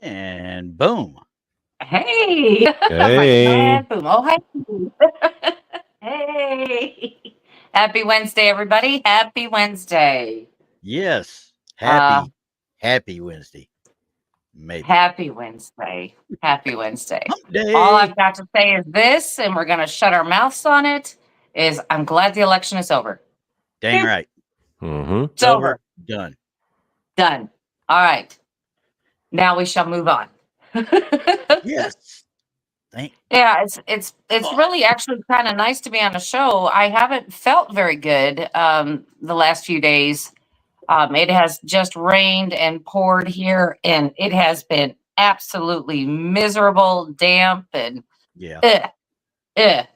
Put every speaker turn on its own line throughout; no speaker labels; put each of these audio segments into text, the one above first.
And boom.
Hey.
Hey.
Boom. Oh, hey. Hey. Happy Wednesday, everybody. Happy Wednesday.
Yes.
Uh,
Happy Wednesday. Maybe.
Happy Wednesday. Happy Wednesday.
Hump
All
day.
I've got to say is this, and we're going to shut our mouths on it, is I'm glad the election is over.
Dang right.
Mm-hmm.
It's over.
Done.
Done. All right. Now we shall move on.
Yes.
Yeah, it's really actually kind of nice to be on a show. I haven't felt very good the last few days. It has just rained and poured here, and it has been absolutely miserable, damp, and
Yeah.
ugh.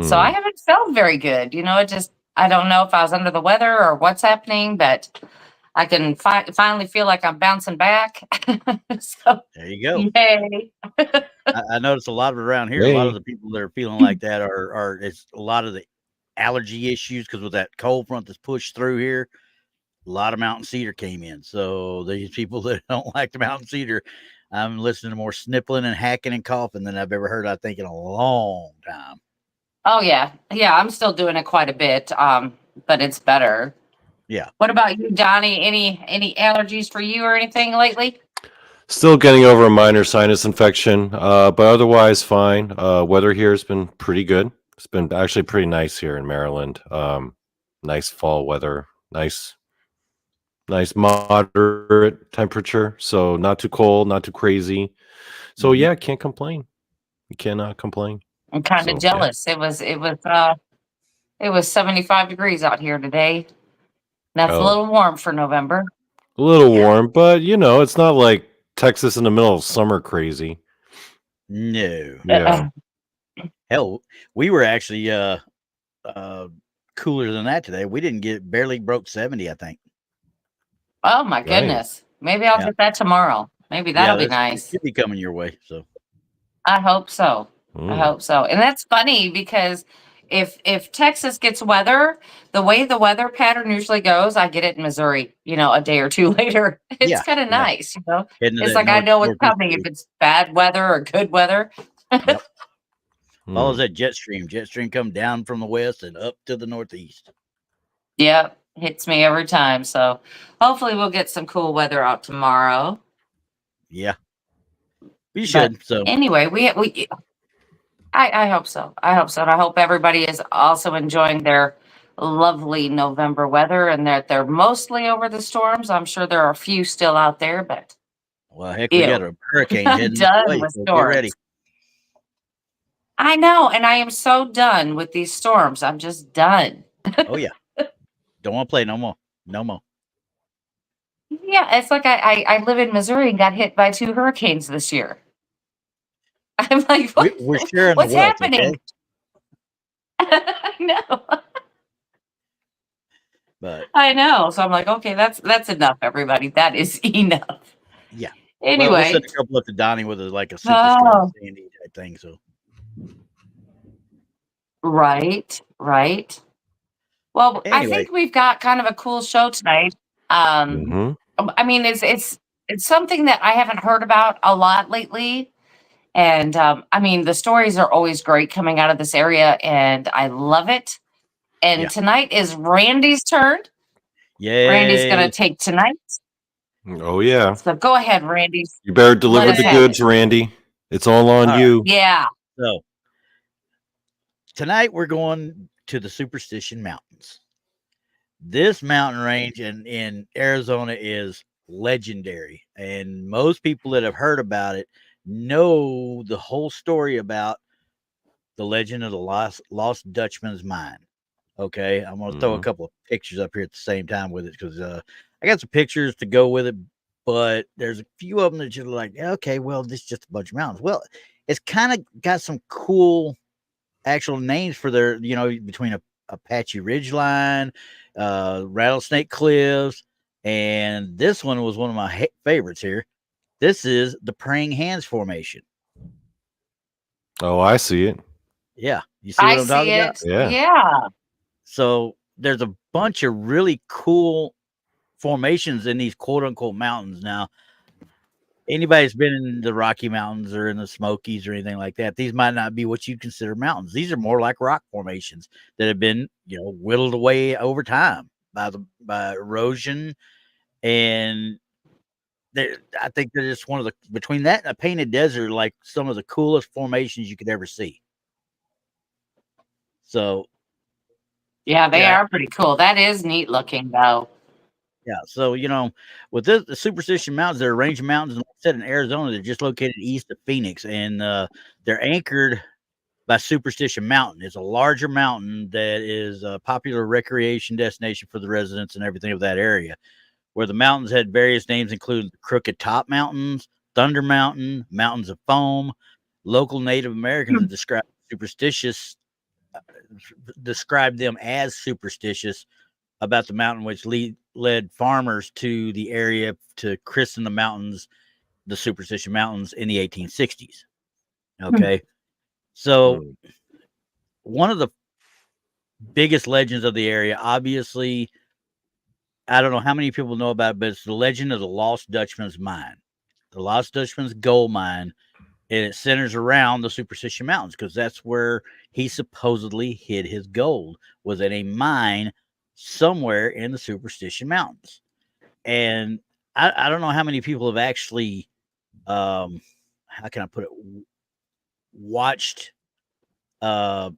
So I
Hmm.
haven't felt very good. I don't know if I was under the weather or what's happening, but I can finally feel like I'm bouncing back. So
There you go.
yay.
I noticed a lot of around here. A lot of the people that are feeling like that are it's a lot of the allergy issues because with that cold front that's pushed through here, a lot of mountain cedar came in. So these people that don't like the mountain cedar, I'm listening to more snippling and hacking and coughing than I've ever heard, I think, in a long time.
Oh yeah. Yeah, I'm still doing it quite a bit. But it's better.
Yeah.
What about you, Donnie? Any allergies for you or anything lately?
Still getting over a minor sinus infection, but otherwise fine. Weather here has been pretty good. It's been actually pretty nice here in Maryland. Nice fall weather. Nice moderate temperature. So not too cold, not too crazy. So yeah, can't complain. You cannot complain.
I'm kind of
So,
jealous. It was 75 degrees out here today. That's a
Oh,
little warm for November.
a little warm, but it's not like Texas in the middle of summer crazy.
No.
Yeah.
Hell, we were actually cooler than that today. We didn't barely broke 70, I think.
Oh my
Right.
goodness. Maybe I'll get that tomorrow. Maybe that'll be
It
nice.
should be coming your way. So
I hope so. I
Mm.
hope so. And that's funny because if Texas gets weather, the way the weather pattern usually goes, I get it in Missouri, a day or two later. It's
yeah,
kind of
yeah.
nice,
Heading to
It's
that
like I know what's
northeast
coming if
way.
it's bad weather or good weather.
Yep. Follows
Mm.
that jet stream. Jet stream come down from the west and up to the northeast.
Yep, hits me every time. So hopefully we'll get some cool weather out tomorrow.
Yeah. We
But
should. So
anyway, I hope so. I hope so. And I hope everybody is also enjoying their lovely November weather and that they're mostly over the storms. I'm sure there are a few still out there, but
well, heck, we got
ew.
a hurricane
I'm
heading this
done
way.
with
So get ready.
storms. I know, and I am so done with these storms. I'm just done.
Oh yeah. Don't want to play no more. No more.
Yeah, it's like I live in Missouri and got hit by 2 hurricanes this year. I'm like,
We're sharing
what's
the wealth,
happening?
okay?
I know.
But
I know. So I'm like, okay, that's enough, everybody. That is enough.
yeah.
Anyway.
Well, we'll send a couple up to Donnie with like a superstorm Sandy type thing. So
Right. Well, I
anyway,
think we've got kind of a cool show tonight.
Hmm.
I mean, it's something that I haven't heard about a lot lately. And I mean, the stories are always great coming out of this area, and I love it. And
Yeah.
tonight is Randy's turn.
yeah.
Randy's gonna take tonight.
Oh yeah.
So go ahead, Randy.
You better deliver
us
the
have
goods, Randy. It's all on
All right.
you.
Yeah.
So tonight we're going to the Superstition Mountains. This mountain range in Arizona is legendary, and most people that have heard about it know the whole story about the legend of the Lost Dutchman's mine. Okay, I'm going to throw a
Mhm.
couple of pictures up here at the same time with it because I got some pictures to go with it, but there's a few of them that you're like, okay, well, this is just a bunch of mountains. Well, it's kind of got some cool actual names for their, between a Apache Ridgeline, Rattlesnake Cliffs, and this one was one of my favorites here. This is the Praying Hands Formation.
Oh, I see it.
Yeah, you see what I'm talking about?
Yeah.
So there's a bunch of really cool formations in these quote unquote mountains. Now, anybody's been in the Rocky Mountains or in the Smokies or anything like that, these might not be what you consider mountains. These are more like rock formations that have been, whittled away over time by erosion. And I think they're just one of the, between that and a painted desert, like some of the coolest formations you could ever see. So
Yeah, they are pretty cool. That is neat looking, though.
Yeah, so with the Superstition Mountains, they're a range of mountains, like I said, in Arizona. They're just located east of Phoenix, and they're anchored by Superstition Mountain. It's a larger mountain that is a popular recreation destination for the residents and everything of that area. Where the mountains had various names, including Crooked Top Mountains, Thunder Mountain, Mountains of Foam. Local Native Americans have described them as superstitious about the mountain, which led farmers to the area to christen the mountains the Superstition Mountains in the 1860s. Okay. So one of the biggest legends of the area, obviously, I don't know how many people know about it, but it's the legend of the Lost Dutchman's mine. The Lost Dutchman's gold mine, and it centers around the Superstition Mountains because that's where he supposedly hid his gold, was in a mine somewhere in the Superstition Mountains. And I don't know how many people have actually, how can I put it, watched other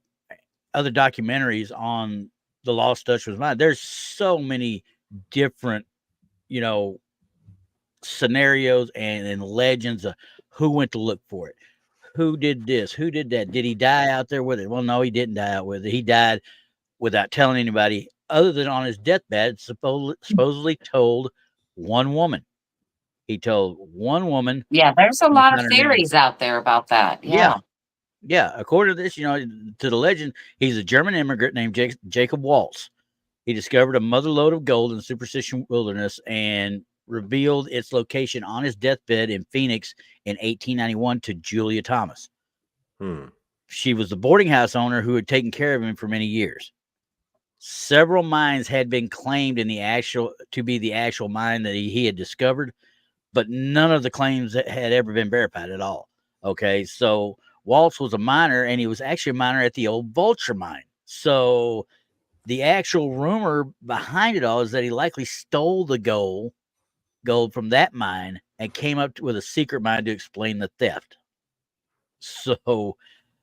documentaries on the Lost Dutchman's mine. There's so many different, scenarios and legends of who went to look for it, who did this, who did that, did he die out there with it? Well, no, he didn't die out with it. He died without telling anybody, other than on his deathbed. Supposedly told one woman. He told one woman.
Yeah, there's a lot of theories out there about that.
Yeah. According to this, to the legend, he's a German immigrant named Jacob Waltz. He discovered a mother lode of gold in the Superstition Wilderness and revealed its location on his deathbed in Phoenix in 1891 to Julia Thomas. She was the boarding house owner who had taken care of him for many years. Several mines had been claimed to be the actual mine that he had discovered, but none of the claims had ever been verified at all. Okay, so Waltz was a miner, and he was actually a miner at the old Vulture mine. So the actual rumor behind it all is that he likely stole the gold from that mine and came up with a secret mine to explain the theft. So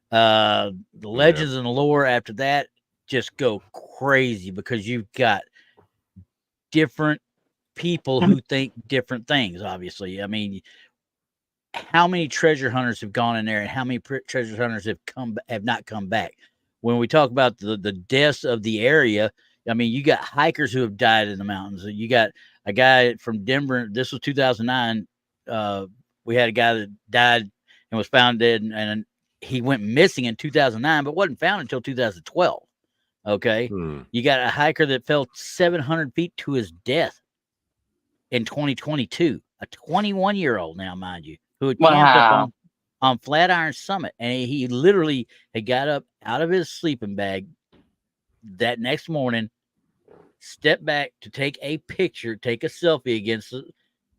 the legends and the lore after that just go crazy because you've got different people who think different things. Obviously, I mean, how many treasure hunters have gone in there, and how many treasure hunters have not come back? When we talk about the deaths of the area, I mean, you got hikers who have died in the mountains. You got a guy from Denver. This was 2009. We had a guy that died and was found dead, and he went missing in 2009, but wasn't found until 2012. Okay. You got a hiker that fell 700 feet to his death in 2022, a 21-year-old now, mind you, who had camped up on Flatiron Summit. And he literally had got up out of his sleeping bag that next morning, stepped back to take a picture, take a selfie against it,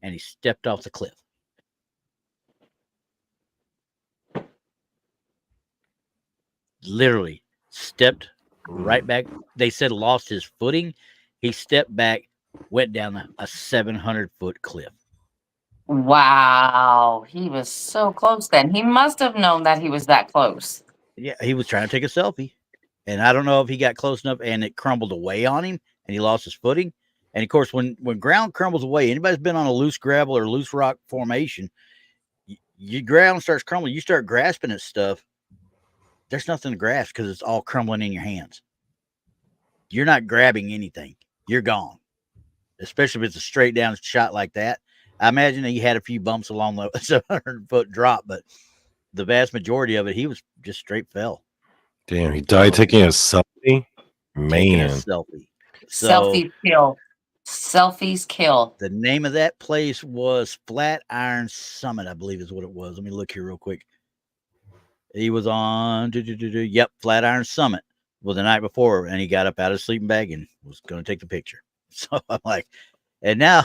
and he stepped off the cliff. Literally stepped right back. They said lost his footing. He stepped back, went down a 700-foot cliff.
Wow. He was so close then. He must have known that he was that close.
Yeah, he was trying to take a selfie. And I don't know if he got close enough and it crumbled away on him and he lost his footing. And of course, when ground crumbles away, anybody's been on a loose gravel or loose rock formation, your ground starts crumbling. You start grasping at stuff. There's nothing to grasp because it's all crumbling in your hands. You're not grabbing anything. You're gone. Especially if it's a straight down shot like that. I imagine that he had a few bumps along the 700-foot drop, but the vast majority of it, he was just straight fell.
Damn, he died taking a selfie? Man.
Taking a selfie.
Selfie kill. Selfies kill.
The name of that place was Flatiron Summit, I believe is what it was. Let me look here real quick. He was on, Flatiron Summit. Well, the night before, and he got up out of his sleeping bag and was going to take the picture. So I'm like, and now,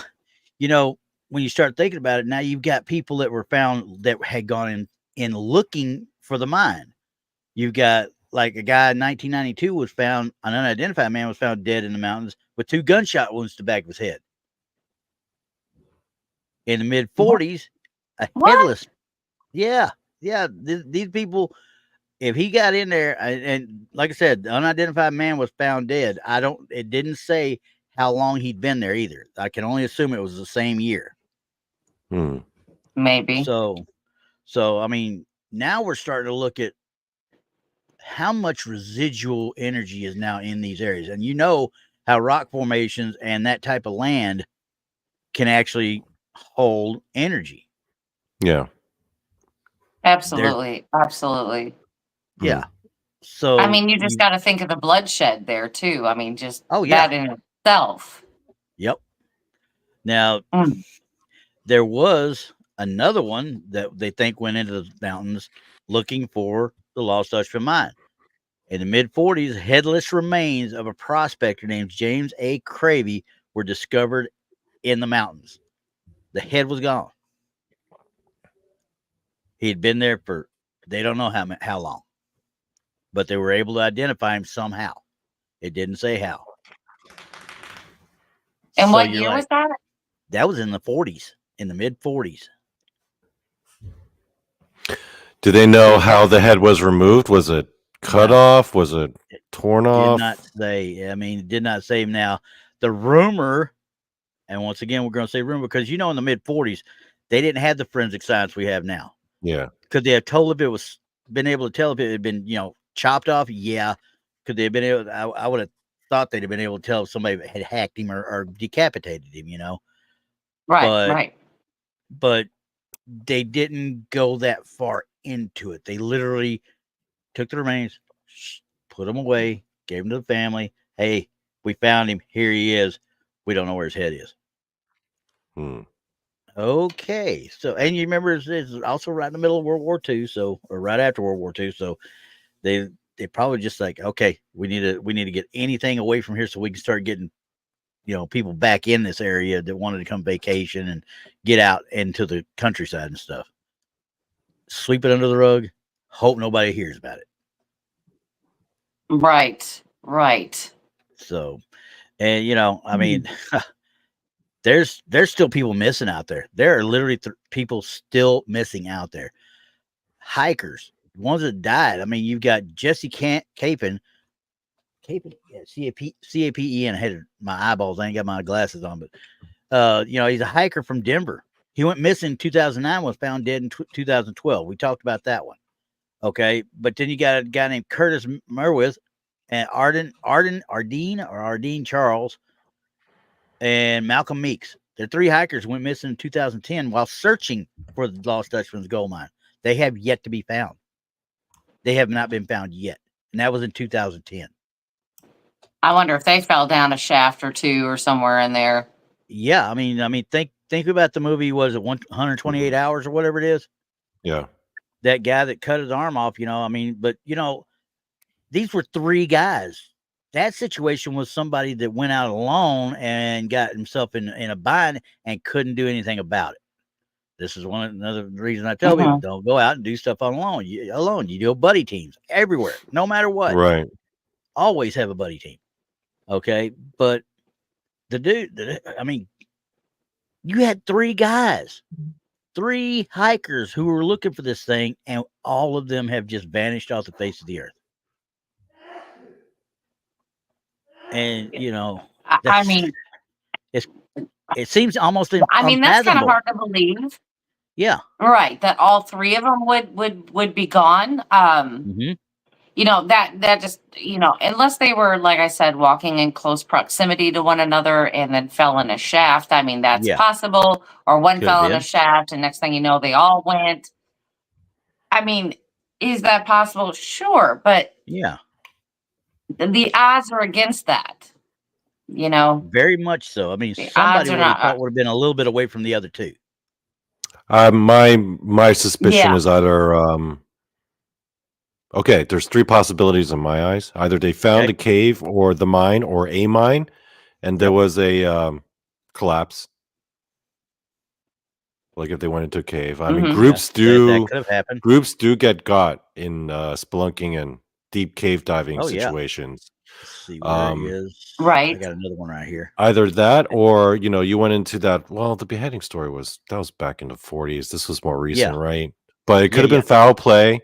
when you start thinking about it, now you've got people that were found that had gone in looking for the mine. You've got like a guy in 1992 was found, an unidentified man was found dead in the mountains with 2 gunshot wounds to the back of his head. In the mid 40s, a headless. Yeah. These people, if he got in there, and like I said, the unidentified man was found dead. It didn't say how long he'd been there either. I can only assume it was the same year.
Maybe.
So I mean, now we're starting to look at how much residual energy is now in these areas. And you know how rock formations and that type of land can actually hold energy.
Yeah.
Absolutely. Absolutely.
Yeah. So
I mean, you just got to think of the bloodshed there too. I mean, just that in itself.
Yep. Now, there was another one that they think went into the mountains looking for the Lost Dutchman mine. In the mid 40s, headless remains of a prospector named James A. Cravey were discovered in the mountains. The head was gone. He had been there for, they don't know how long, but they were able to identify him somehow. It didn't say how.
And so what year was that?
That was in the 40s, in the mid 40s.
Do they know how the head was removed? Was it cut off? Was it torn off?
Did not say. I mean, it did not say. Now, the rumor, and once again, we're going to say rumor because, you know, in the mid 40s, they didn't have the forensic science we have now.
Yeah.
Could they have told if it was, been able to tell if it had been, you know, chopped off? Yeah. Could they have been able, I would have thought they'd have been able to tell if somebody had hacked him or decapitated him, you know?
Right.
But they didn't go that far into it. They literally took the remains, put them away, gave them to the family. Hey, we found him. Here he is. We don't know where his head is. Okay. So, and you remember it's also right in the middle of World War II. So, or right after World War II. So they probably just like, okay, we need to get anything away from here so we can start getting, you know, people back in this area that wanted to come vacation and get out into the countryside and stuff. Sweep it under the rug. Hope nobody hears about it.
Right.
So, and you know, I mean, there's still people missing out there. There are literally people still missing out there. Hikers, ones that died. I mean, you've got Jesse Capen, C-A-P-E-N. I had my eyeballs. I ain't got my glasses on, but you know, he's a hiker from Denver. He went missing in 2009, was found dead in 2012. We talked about that one. Okay. But then you got a guy named Curtis Merwith and Ardeen Charles and Malcolm Meeks. They're 3 hikers went missing in 2010 while searching for the Lost Dutchman's gold mine. They have yet to be found. They have not been found yet. And that was in 2010.
I wonder if they fell down a shaft or two or somewhere in there.
Yeah. I mean, think about the movie. Was it 128 hours or whatever it is?
Yeah.
That guy that cut his arm off, you know, I mean, but you know, these were 3 guys. That situation was somebody that went out alone and got himself in a bind and couldn't do anything about it. This is another reason I tell people, don't go out and do stuff alone. You do buddy teams everywhere, no matter what.
Right.
Always have a buddy team. Okay. But the dude, I mean, you had 3 guys, 3 hikers who were looking for this thing, and all of them have just vanished off the face of the earth. And you know,
I mean,
it seems almost
I mean, that's kind of hard to believe.
Yeah.
Right. That all 3 of them would be gone. You know, that just, you know, unless they were, like I said, walking in close proximity to one another and then fell in a shaft. I mean, that's possible. Or one fell in a shaft and next thing you know, they all went. I mean, is that possible? Sure. But
yeah,
the odds are against that, you know.
Very much so. I mean, somebody would have been a little bit away from the other 2.
My suspicion is either okay, there's 3 possibilities in my eyes. Either they found a cave or the mine or a mine, and there was a collapse. Like if they went into a cave. I mean,
Mhm.
groups
that
do
could have happened.
groups do get got in spelunking and deep cave diving
Oh yeah.
situations.
Let's see where
Um,
is. I
Right.
got another one right here.
Either that or, you went into that. Well, the beheading story was back in the 40s. This was more recent,
Yeah.
right? But it could
Yeah,
have been
yeah.
foul play.
It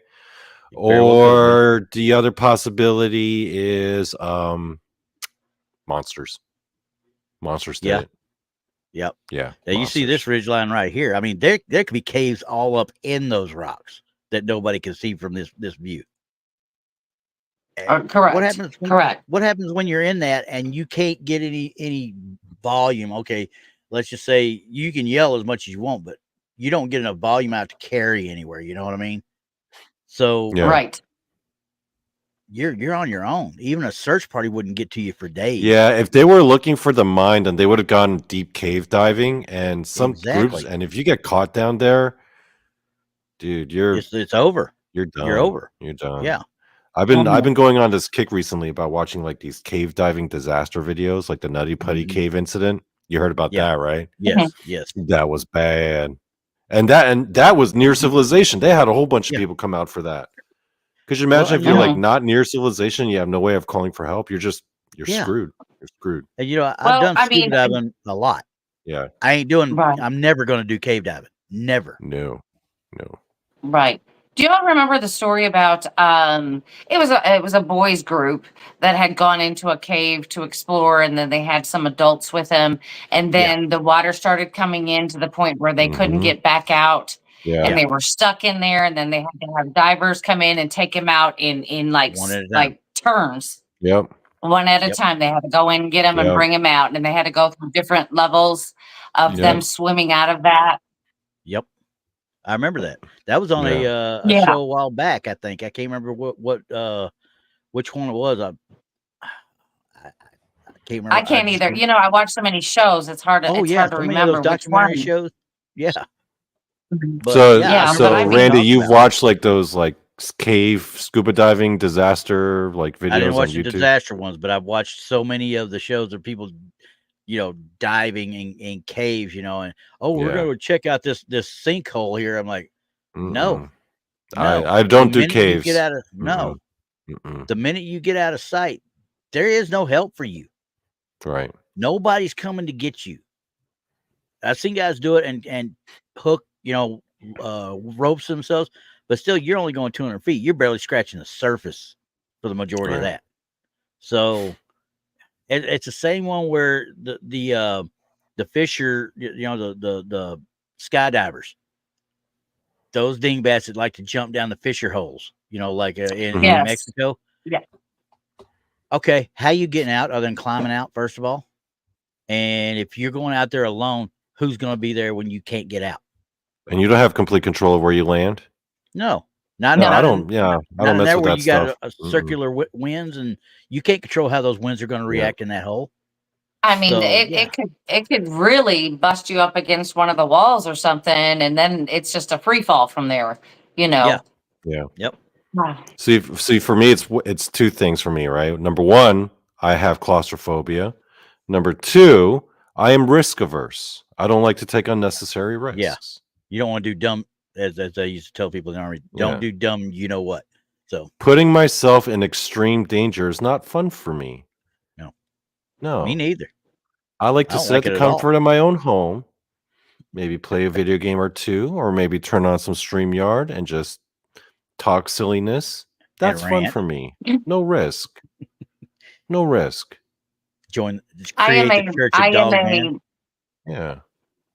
very well could have been.
Or the other possibility is monsters. Monsters did
Yeah.
it.
Yep.
Yeah.
Now you see this
Monsters.
ridge line right here. I mean, there could be caves all up in those rocks that nobody can see from this view. And
Correct. Correct.
what happens when you're in that and you can't get any volume? Okay, let's just say you can yell as much as you want, but you don't get enough volume out to carry anywhere. You know what I mean? So
Yeah.
Right.
you're on your own. Even a search party wouldn't get to you for days.
Yeah, if they were looking for the mine, then they would have gone deep cave diving and some groups.
Exactly.
And if you get caught down there, dude,
It's over.
you're done.
You're over.
You're done.
Yeah.
I've been going on this kick recently about watching like these cave diving disaster videos, like the Nutty Putty
Mhm.
cave incident. You heard about
Yeah.
that, right?
Yes. Yes.
That was bad. And that was near civilization. They had a whole bunch of
Yeah.
people come out for that. Could you imagine
and
if you're
you
like
know-
not near civilization, you have no way of calling for help? You're
Yeah.
screwed. You're screwed.
And I've
Well,
done
I
scuba
mean,
diving a lot.
Yeah.
Right.
I'm never going to do cave diving. Never.
No.
Right. Do you all remember the story about it was a boys group that had gone into a cave to explore, and then they had some adults with them, and then the water started coming in to the point where they couldn't
Mhm.
get back out,
Yeah.
and they were stuck in there, and then they had to have divers come in and take them out in like
One at a time.
like turns.
Yep.
One at a
Yep.
time. They had to go in and get them and
Yep.
bring them out, and they had to go through different levels of them
Yep.
swimming out of that.
Yep. I remember that. That was on a
Yeah.
show a while back, I think. I can't remember which one it was. I can't remember.
I can't
just
either. I watch so many shows. It's hard to
Oh
it's
yeah,
hard to
so many of
remember
those
which
documentary
one.
shows. Yeah. But
So
Yeah,
I
but
remember
I
what
mean-
you're
Randy,
talking
you've
about.
watched like those like cave scuba diving disaster like videos
I didn't
on
watch the
YouTube.
disaster ones, but I've watched so many of the shows of people, diving in caves, and we're
Yeah.
going to check out this sinkhole here. I'm like, no,
Mm-mm.
no.
I don't
The
do
minute you
caves.
get out of no,
Mm-mm.
the minute you get out of sight, there is no help for you.
Right.
Nobody's coming to get you. I've seen guys do it and hook, ropes themselves, but still, you're only going 200 feet. You're barely scratching the surface for the majority of
Right.
that. So it's the same one where the fisher, the skydivers, those dingbats that like to jump down the fisher holes, like in
Yes.
Mexico.
Yeah.
Okay, how you getting out other than climbing out, first of all? And if you're going out there alone, who's going to be there when you can't get out?
And you don't have complete control of where you land?
No,
No, I don't. Yeah, I
not
don't
in
mess
there
with
where
that
you got
stuff.
a circular winds, and you can't control how those winds are going to react in that hole.
I mean,
So,
it could really bust you up against one of the walls or something, and then it's just a free fall from there.
Yeah.
Yeah.
Yep.
Ah,
See, for me, it's two things for me, right? Number one, I have claustrophobia. Number two, I am risk averse. I don't like to take unnecessary risks.
Yeah. You don't want to do dumb, as I used to tell people in the Army. Don't
Yeah.
do dumb, you know what. So
Putting myself in extreme danger is not fun for me. No.
me neither.
I like
I
to
don't
sit
like
at
it
the
at all.
comfort of my own home, maybe play a video game or two, or maybe turn on some StreamYard and just talk silliness. That's fun
rant.
for me. No risk. No risk.
Just
I am
create the church of dog man.
Yeah.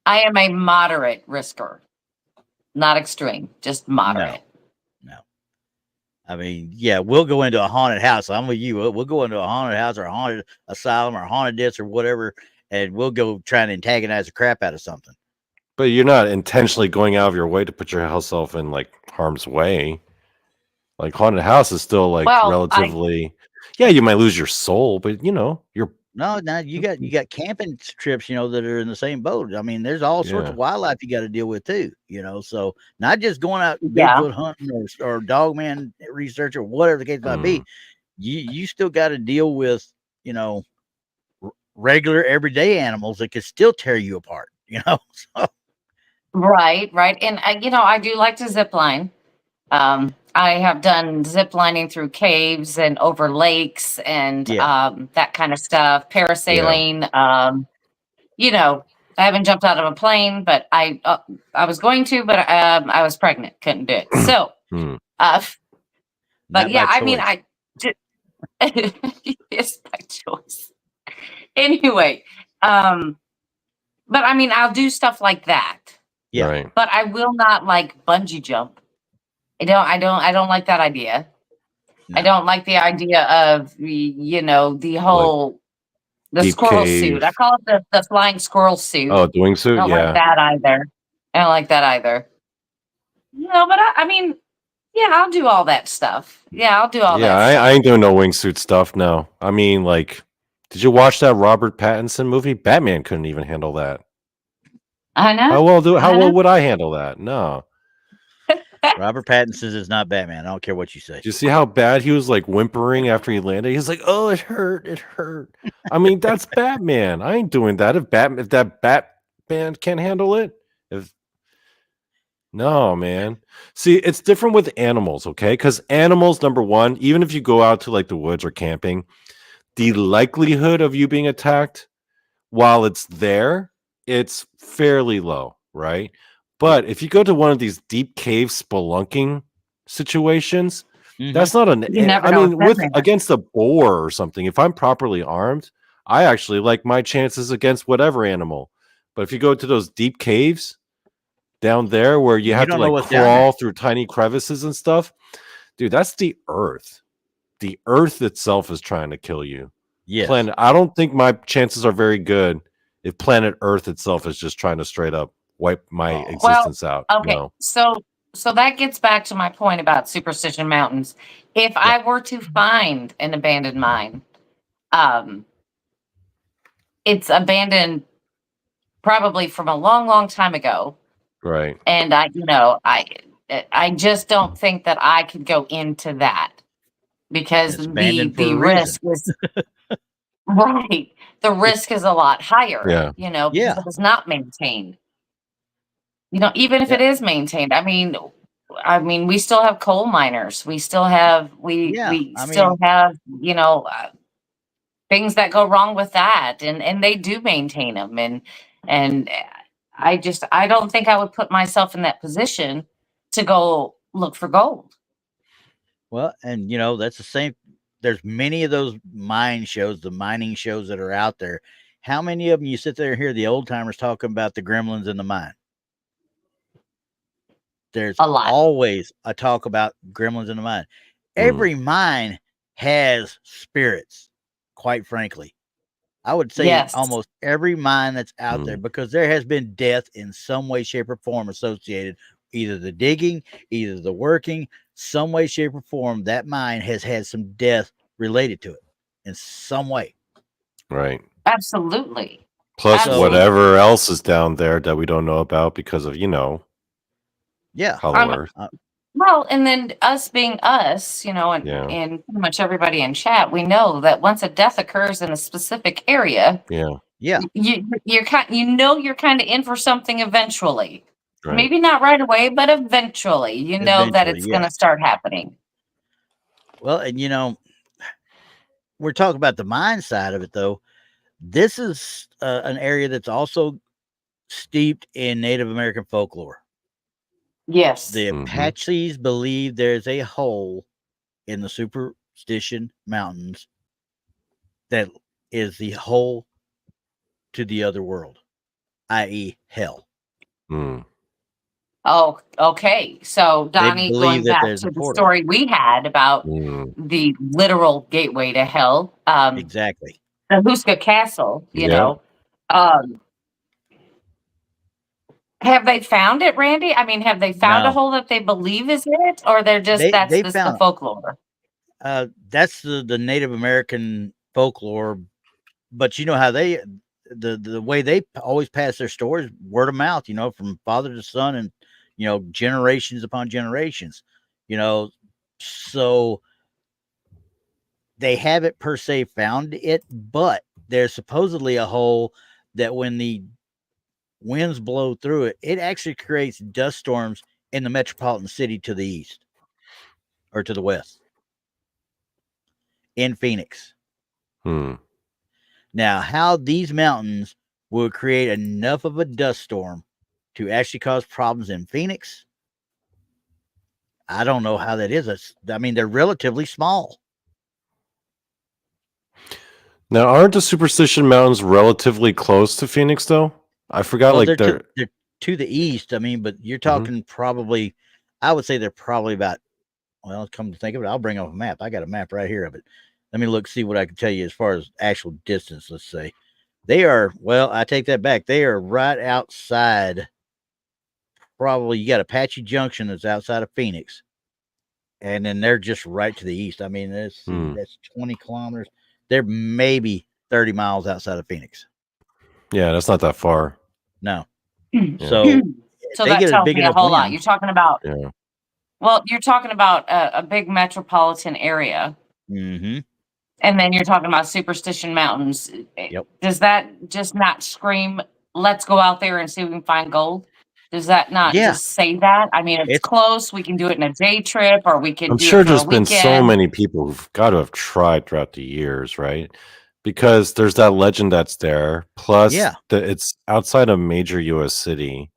I am a moderate risker, not extreme, just moderate.
No. I mean, yeah, we'll go into a haunted house. I'm with you. We'll go into a haunted house or a haunted asylum or a haunted this or whatever, and we'll go try and antagonize the crap out of something.
But you're not intentionally going out of your way to put yourself in like harm's way. Like haunted house is still like
Well,
relatively. Yeah, you might lose your soul, but you're
No, you got camping trips, that are in the same boat. I mean, there's all sorts of wildlife you got to deal with too, so not just going out
Yeah.
Bigfoot hunting or dogman research or whatever the case might be. You still got to deal with, regular everyday animals that could still tear you apart, So
Right, right. And I do like to zip line. I have done zip lining through caves and over lakes and
Yeah.
that kind of stuff.
Yeah.
Parasailing. I haven't jumped out of a plane, but I was going to, but I was pregnant, couldn't do it. So,
Hmm.
but
Not
yeah,
by
I mean,
choice.
it's by choice. Anyway, but I mean, I'll do stuff like that,
Yeah.
Right.
but I will not like bungee jump. I don't like that idea. I
No.
don't like the idea of the whole the
Deep
squirrel suit. I
cave.
call it the flying squirrel suit.
Oh, the
I
wingsuit.
don't like
Yeah.
that either. I don't like that either. No, but I mean, yeah, I'll do all that stuff. Yeah, I'll do all
Yeah.
that
I
stuff.
ain't doing no wingsuit stuff. No. I mean, like, did you watch that Robert Pattinson movie? Batman couldn't even handle that.
I know.
How well
I know.
would I handle that? No.
Robert Pattinson is not Batman. I don't care what you say.
Do you see how bad he was like whimpering after he landed? He's like, "Oh, it hurt. It hurt." I mean, that's Batman. I ain't doing that. If that Batman can't handle it, no, man. See, it's different with animals, okay? Because animals, number one, even if you go out to like the woods or camping, the likelihood of you being attacked while it's there, it's fairly low, right? But if you go to one of these deep cave spelunking situations, that's not an.
You never
I
know
mean,
what's
with
in there.
against a boar or something, if I'm properly armed, I actually like my chances against whatever animal. But if you go to those deep caves down there where you
You
have to
don't know
like
what's down there.
crawl through tiny crevices and stuff, dude, that's the earth. The earth itself is trying to kill you.
Yes.
Planet. I don't think my chances are very good if planet Earth itself is just trying to straight up wipe my existence out.
Okay,
No.
so that gets back to my point about Superstition Mountains. If I were to find an abandoned mine, it's abandoned probably from a long, long time ago,
Right.
and I just don't think that I could go into that because
It's abandoned for
the
a
risk
reason.
is right. The risk is a lot higher,
Yeah.
because
Yeah.
it's not maintained. Even if
Yeah.
it is maintained, I mean, we still have coal miners. We still have we
I
still
mean,
have things that go wrong with that, and they do maintain them, and I don't think I would put myself in that position to go look for gold.
well, and that's the same. There's many of those mine shows, the mining shows that are out there. How many of them you sit there and hear the old timers talking about the gremlins in the mine? There's
A lot.
always a talk about gremlins in the mine. Every mine has spirits, quite frankly. I would say
Yes.
almost every mine that's out there, because there has been death in some way, shape, or form associated, either the digging, either the working, some way, shape, or form. That mine has had some death related to it in some way.
Right.
Absolutely.
Plus
Absolutely.
whatever else is down there that we don't know about because of,
Yeah.
Hollow Earth.
Well, and then us being us, and pretty much everybody in chat, we know that once a death occurs in a specific area,
Yeah.
you're kind of in for something eventually.
Right.
Maybe not right away, but eventually, you know that it's going to start happening.
Well, and we're talking about the mine side of it, though. This is an area that's also steeped in Native American folklore.
Yes.
The Apaches believe there's a hole in the Superstition Mountains that is the hole to the other world, i.e., hell.
Oh, okay. So, Donny,
believe
going
that
back
there's
to
a
the
portal.
story we had about the literal gateway to hell,
Exactly.
the Huska Castle, have they found it, Randy? I mean, have they found a
No.
hole that they believe is it, or they're just
They
the
found
folklore?
that's the Native American folklore, but you know how the way they always pass their stories, word of mouth, from father to son, and generations upon generations, so they haven't per se found it, but there's supposedly a hole that when the winds blow through it, it actually creates dust storms in the metropolitan city to the east or to the west in Phoenix. Now, how these mountains will create enough of a dust storm to actually cause problems in Phoenix, I don't know how that is. I mean, they're relatively small.
Now, aren't the Superstition Mountains relatively close to Phoenix, though? I forgot,
Well,
like,
they're to the east. I mean, but you're talking probably, I would say they're probably about, well, come to think of it, I'll bring up a map. I got a map right here of it. Let me look, see what I can tell you as far as actual distance, let's say. They are, well, I take that back. They are right outside, probably, you got Apache Junction that's outside of Phoenix. And then they're just right to the east. I mean, that's 20 kilometers. They're maybe 30 miles outside of Phoenix.
Yeah, that's not that far.
No.
Yeah.
So
that tells me a whole lot. You're talking about, well, you're talking about a big metropolitan area.
Mm-hmm.
And then you're talking about Superstition Mountains.
Yep.
Does that just not scream, let's go out there and see if we can find gold? Does that not just say that? I mean, it's close. We can do it in a day trip, or we can do it for a weekend. I'm sure there's been
so many people who've got to have tried throughout the years, right? Because there's that legend that's there. Plus, it's outside a major U.S. city.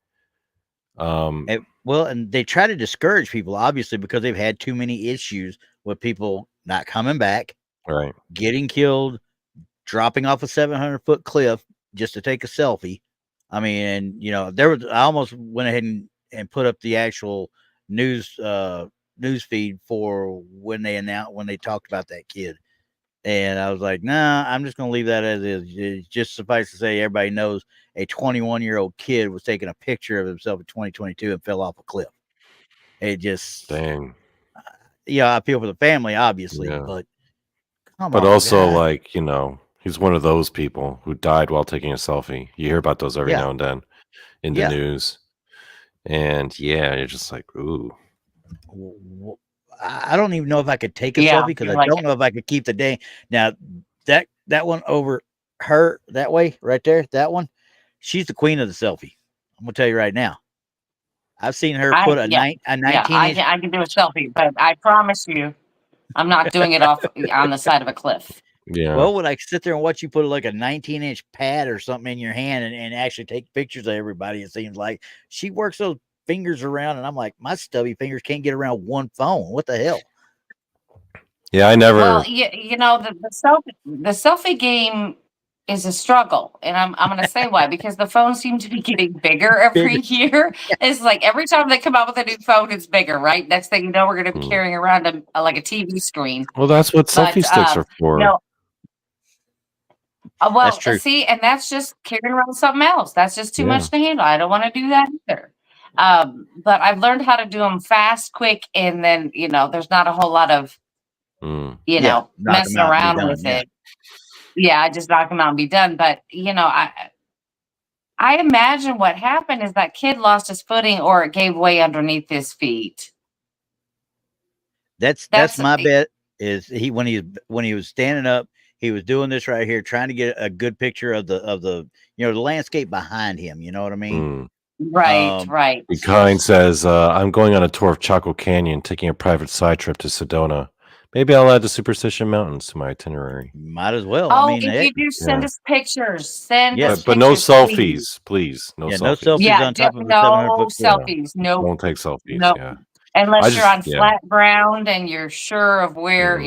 Well, and they try to discourage people, obviously, because they've had too many issues with people not coming back,
right?
Getting killed, dropping off a 700-foot cliff just to take a selfie. I mean, and I almost went ahead and put up the actual news feed for when they talked about that kid. And I was like, nah, I'm just going to leave that as is. It's just suffice to say, everybody knows a 21-year-old kid was taking a picture of himself in 2022 and fell off a cliff. It just,
dang.
I feel for the family, obviously, but come on.
But also, like, he's one of those people who died while taking a selfie. You hear about those every now and then in the news. And you're just like, ooh.
I don't even know if I could take a selfie because I don't know if I could keep the day. Now, that one over her that way, right there, that one, she's the queen of the selfie. I'm going to tell you right now. I've seen her put a 19-inch.
I can do a selfie, but I promise you, I'm not doing it off on the side of a cliff.
Yeah.
Well, when I sit there and watch you put like a 19-inch pad or something in your hand and actually take pictures of everybody, it seems like she works those fingers around, and I'm like, my stubby fingers can't get around one phone. What the hell?
Yeah, I never.
Well, the selfie game is a struggle, and I'm going to say why, because the phones seem to be getting bigger every year. It's like every time they come out with a new phone, it's bigger, right? Next thing you know, we're going to be carrying around like a TV screen.
Well, that's what selfie sticks are for.
Well, that's true. See, and that's just carrying around something else. That's just too much to handle. I don't want to do that either. But I've learned how to do them fast, quick, and then there's not a whole lot of messing around with it. Yeah, I just knock them out and be done. But I imagine what happened is that kid lost his footing, or it gave way underneath his feet.
That's my bet. Is he when he was standing up, he was doing this right here, trying to get a good picture of the the landscape behind him. You know what I mean?
Right.
Kind says, I'm going on a tour of Chaco Canyon, taking a private side trip to Sedona. Maybe I'll add the Superstition Mountains to my itinerary.
Might as well.
Oh, if you do, send us pictures. Send us
but no selfies, please. No selfies.
No selfies on top of the 700-foot
selfies. No,
don't take selfies.
No.
Yeah.
Unless you're on flat ground and you're sure of where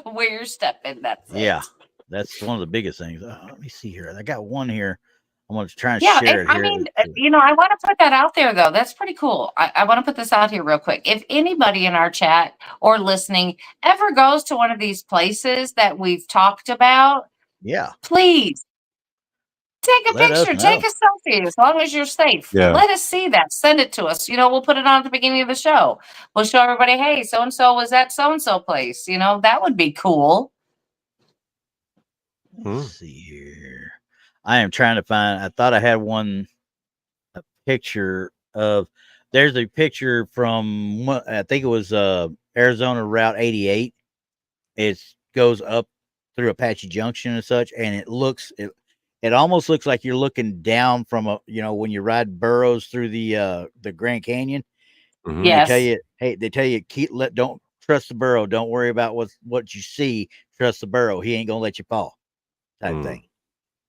where you're stepping. That's it.
That's one of the biggest things. Let me see here. I got one here. I'm going to try and share it here.
I mean, I want to put that out there, though. That's pretty cool. I want to put this out here real quick. If anybody in our chat or listening ever goes to one of these places that we've talked about, please take a picture, take a selfie, as long as you're safe.
Yeah.
Let us see that. Send it to us. We'll put it on at the beginning of the show. We'll show everybody, hey, so-and-so was at so-and-so place. That would be cool.
Let's see here. I am trying to find. I thought I had a picture of. There's a picture from. I think it was Arizona Route 88. It goes up through Apache Junction and such, and it looks It almost looks like you're looking down from when you ride burros through the Grand Canyon.
Mhm.
Yes.
They tell you don't trust the burro. Don't worry about what you see. Trust the burro. He ain't gonna let you fall. Type thing.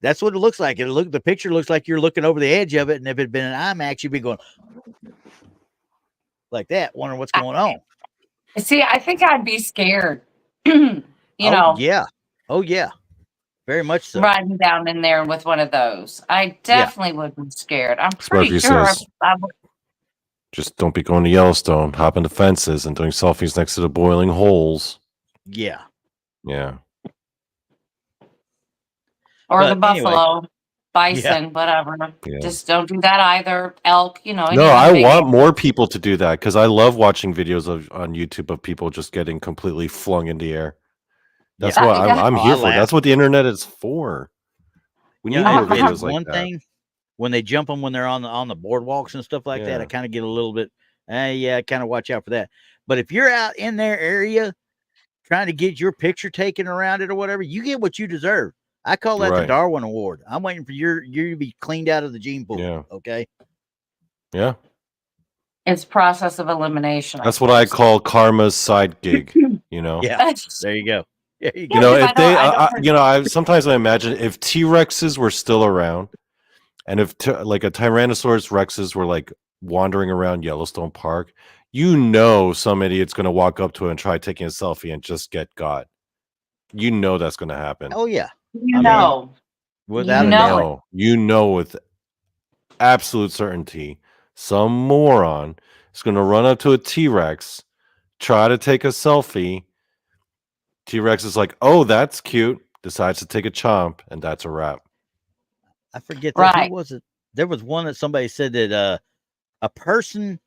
That's what it looks like. The picture looks like you're looking over the edge of it, and if it had been an IMAX, you'd be going like that, wondering what's going on.
See, I think I'd be scared. you know,
yeah. Oh yeah. Very much so.
riding down in there with one of those. I definitely would be scared. I'm pretty
Sparky
sure
says,
I would.
just don't be going to Yellowstone, hopping the fences, and doing selfies next to the boiling holes.
Yeah.
Yeah.
Or the
But anyway.
buffalo, bison, whatever.
Yeah.
Just don't do that either. Elk,
No, I want more people to do that because I love watching videos on YouTube of people just getting completely flung in the air. That's what I'm here for. That's what the internet is for. We need more videos like that. Thing,
when they jump them when they're on the boardwalks and stuff like that, I kind of get a little bit, kind of watch out for that. But if you're out in their area trying to get your picture taken around it or whatever, you get what you deserve. I call that the Darwin Award. I'm waiting for you to be cleaned out of the gene pool.
Yeah.
Okay.
Yeah.
It's process of elimination.
That's what I call karma's side gig.
Yeah. There you go. Yeah,
if they, sometimes I imagine if T-Rexes were still around, and if like a Tyrannosaurus Rexes were like wandering around Yellowstone Park, some idiot's going to walk up to it and try taking a selfie and just get got. That's going to happen.
Oh yeah.
Without
with absolute certainty, some moron is going to run up to a T-Rex, try to take a selfie. T-Rex is like, oh, that's cute. Decides to take a chomp, and that's a wrap.
I forget that. Who was it? There was one that somebody said that a person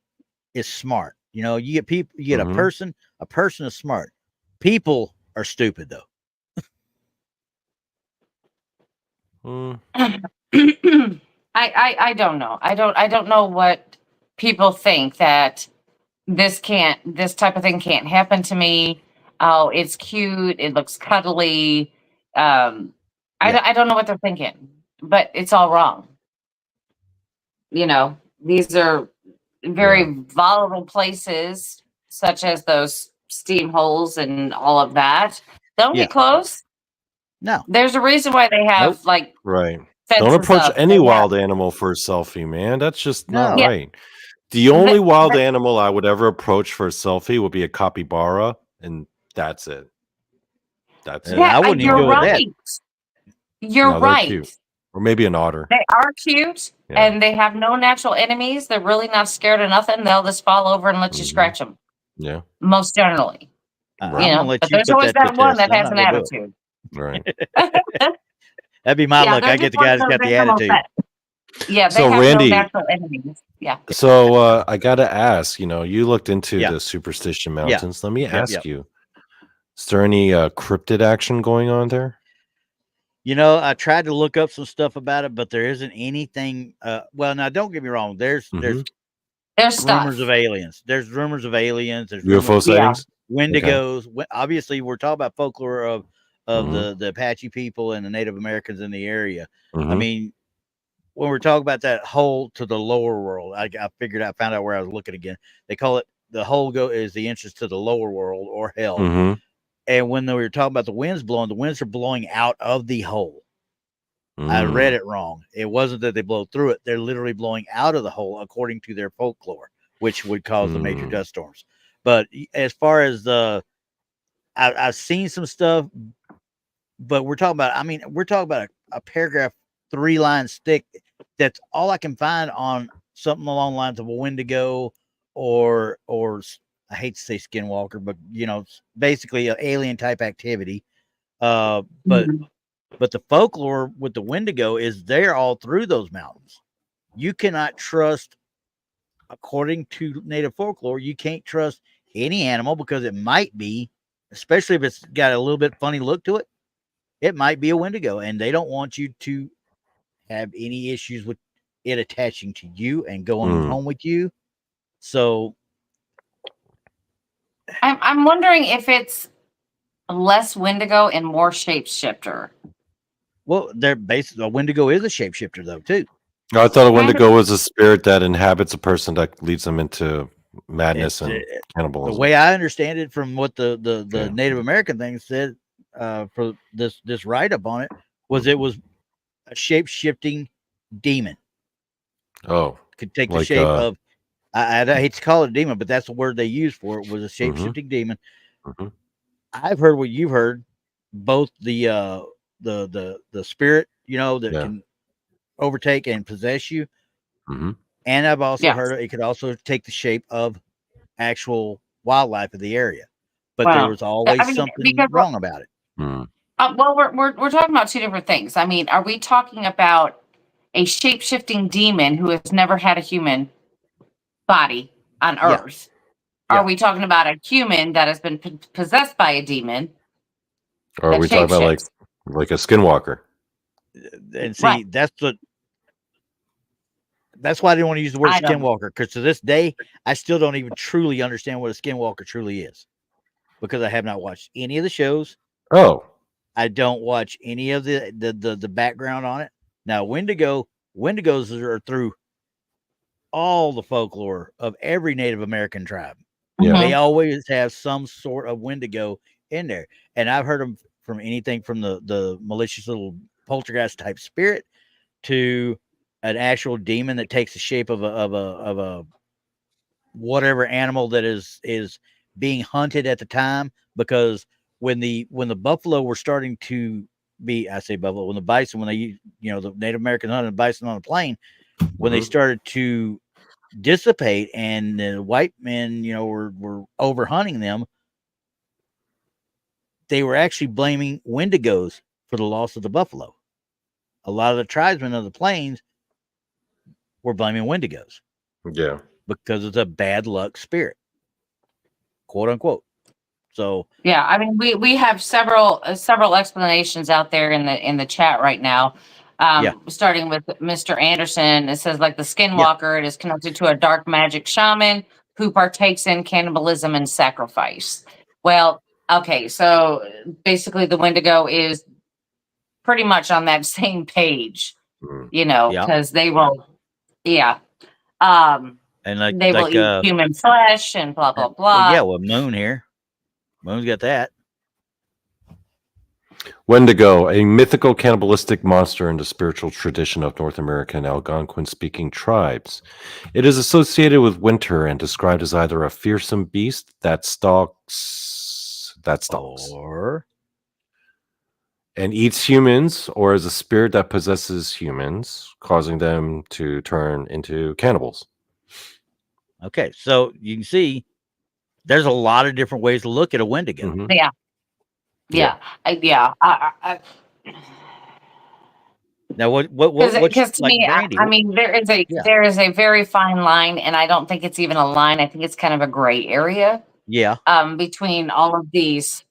is smart. You get people. You get a person. A person is smart. People are stupid, though.
I don't know. I don't know what people think that this type of thing can't happen to me. Oh, it's cute. It looks cuddly. I don't know what they're thinking, but it's all wrong. These are very volatile places, such as those steam holes and all of that. Don't get close.
No.
There's a reason why they have
right. Don't approach any wild animal for a selfie, man. That's just not right. The only wild animal I would ever approach for a selfie would be a capybara, and that's it. That's it.
I wouldn't even do that.
You're right.
Cute. Or maybe an otter.
They are cute, and they have no natural enemies. They're really not scared of nothing. They'll just fall over and let you scratch them.
Yeah.
Most generally.
But
there's always that one that has an attitude.
Right.
That'd be my luck. I get the guy that's got the attitude.
Yeah, they have
Randy,
no natural enemies. Yeah.
So I gotta ask, you looked into the Superstition Mountains. Let me ask you, is there any cryptid action going on there?
I tried to look up some stuff about it, but there isn't anything. Well, now don't get me wrong. There's rumors of aliens. There's rumors of aliens. There's
UFO sightings,
Wendigos. Okay. Obviously, we're talking about folklore of the Apache people and the Native Americans in the area. I mean, when we're talking about that hole to the lower world, I found out where I was looking again. They call it the hole is the entrance to the lower world or hell. And when they were talking about the winds blowing, the winds are blowing out of the hole. I read it wrong. It wasn't that they blow through it. They're literally blowing out of the hole according to their folklore, which would cause the major dust storms. But as far as I've seen some stuff, but we're talking about a paragraph 3-line stick. That's all I can find on something along the lines of a Wendigo or I hate to say skinwalker, but basically an alien type activity. But the folklore with the Wendigo is they're all through those mountains. You cannot trust, according to native folklore, you can't trust any animal because it might be, especially if it's got a little bit funny look to it, it might be a Wendigo, and they don't want you to have any issues with it attaching to you and going home with you. So
I'm wondering if it's less Wendigo and more shapeshifter.
Well, they're basically a Wendigo is a shapeshifter though too.
I thought a Wendigo was a spirit that inhabits a person that leads them into madness
It's,
and
the
cannibalism.
way I understand it from what the
Yeah.
Native American thing said for this write up on it was it was a shape shifting demon.
Oh,
Could take the
like,
shape of I hate to call it a demon, but that's the word they used for it was a shape shifting demon.
mhm.
I've heard what you've heard, both the spirit, that
Yeah.
can overtake and possess you,
Mhm.
and I've also
Yes.
heard it could also take the shape of actual wildlife of the area. But there
Well,
was always
I mean,
something
because
wrong about it.
Mm.
well, we're talking about two different things. I mean, are we talking about a shape shifting demon who has never had a human body on
Yeah.
Earth?
Yeah.
Are we talking about a human that has been possessed by a demon?
Or are
That
we talking about
shapeshifts.
like a skinwalker?
And see,
Right.
that's why I didn't want to use the word
I don't know.
skinwalker, because to this day, I still don't even truly understand what a skinwalker truly is, because I have not watched any of the shows.
Oh,
I don't watch any of the background on it. Now, Wendigos are through all the folklore of every Native American tribe.
yeah.
Mhm.
They always have some sort of Wendigo in there, and I've heard them from anything from the malicious little poltergeist type spirit to an actual demon that takes the shape of a whatever animal that is being hunted at the time. Because when the buffalo were starting to be, I say buffalo, when the bison, when they, the Native Americans hunted bison on the plain, when they
Mhm.
started to dissipate and the white men, were over hunting them, they were actually blaming Wendigos for the loss of the buffalo. A lot of the tribesmen of the plains were blaming Wendigos
Yeah.
because it's a bad luck spirit, quote unquote. So
Yeah, I mean, we have several explanations out there in the chat right now.
Yeah.
Starting with Mr. Anderson, it says like the
yeah,
skinwalker, it is connected to a dark magic shaman who partakes in cannibalism and sacrifice. Well, okay, so basically the Wendigo is pretty much on that same page,
Mm.
yeah,
because they will, yeah, um,
and
they will eat human flesh and blah blah blah.
well, Moon here, Moon's got that.
Wendigo, a mythical cannibalistic monster in the spiritual tradition of North American Algonquin-speaking tribes. It is associated with winter and described as either a fearsome beast that stalks
Or
and eats humans, or as a spirit that possesses humans, causing them to turn into cannibals.
okay, so you can see there's a lot of different ways to look at a Wendigo.
Mhm.
Yeah,
Yeah.
yeah.
Now, what's
Because to
like
me,
Brandy?
I mean,
Yeah.
there is a very fine line, and I don't think it's even a line. I think it's kind of a gray area
Yeah,
between all of these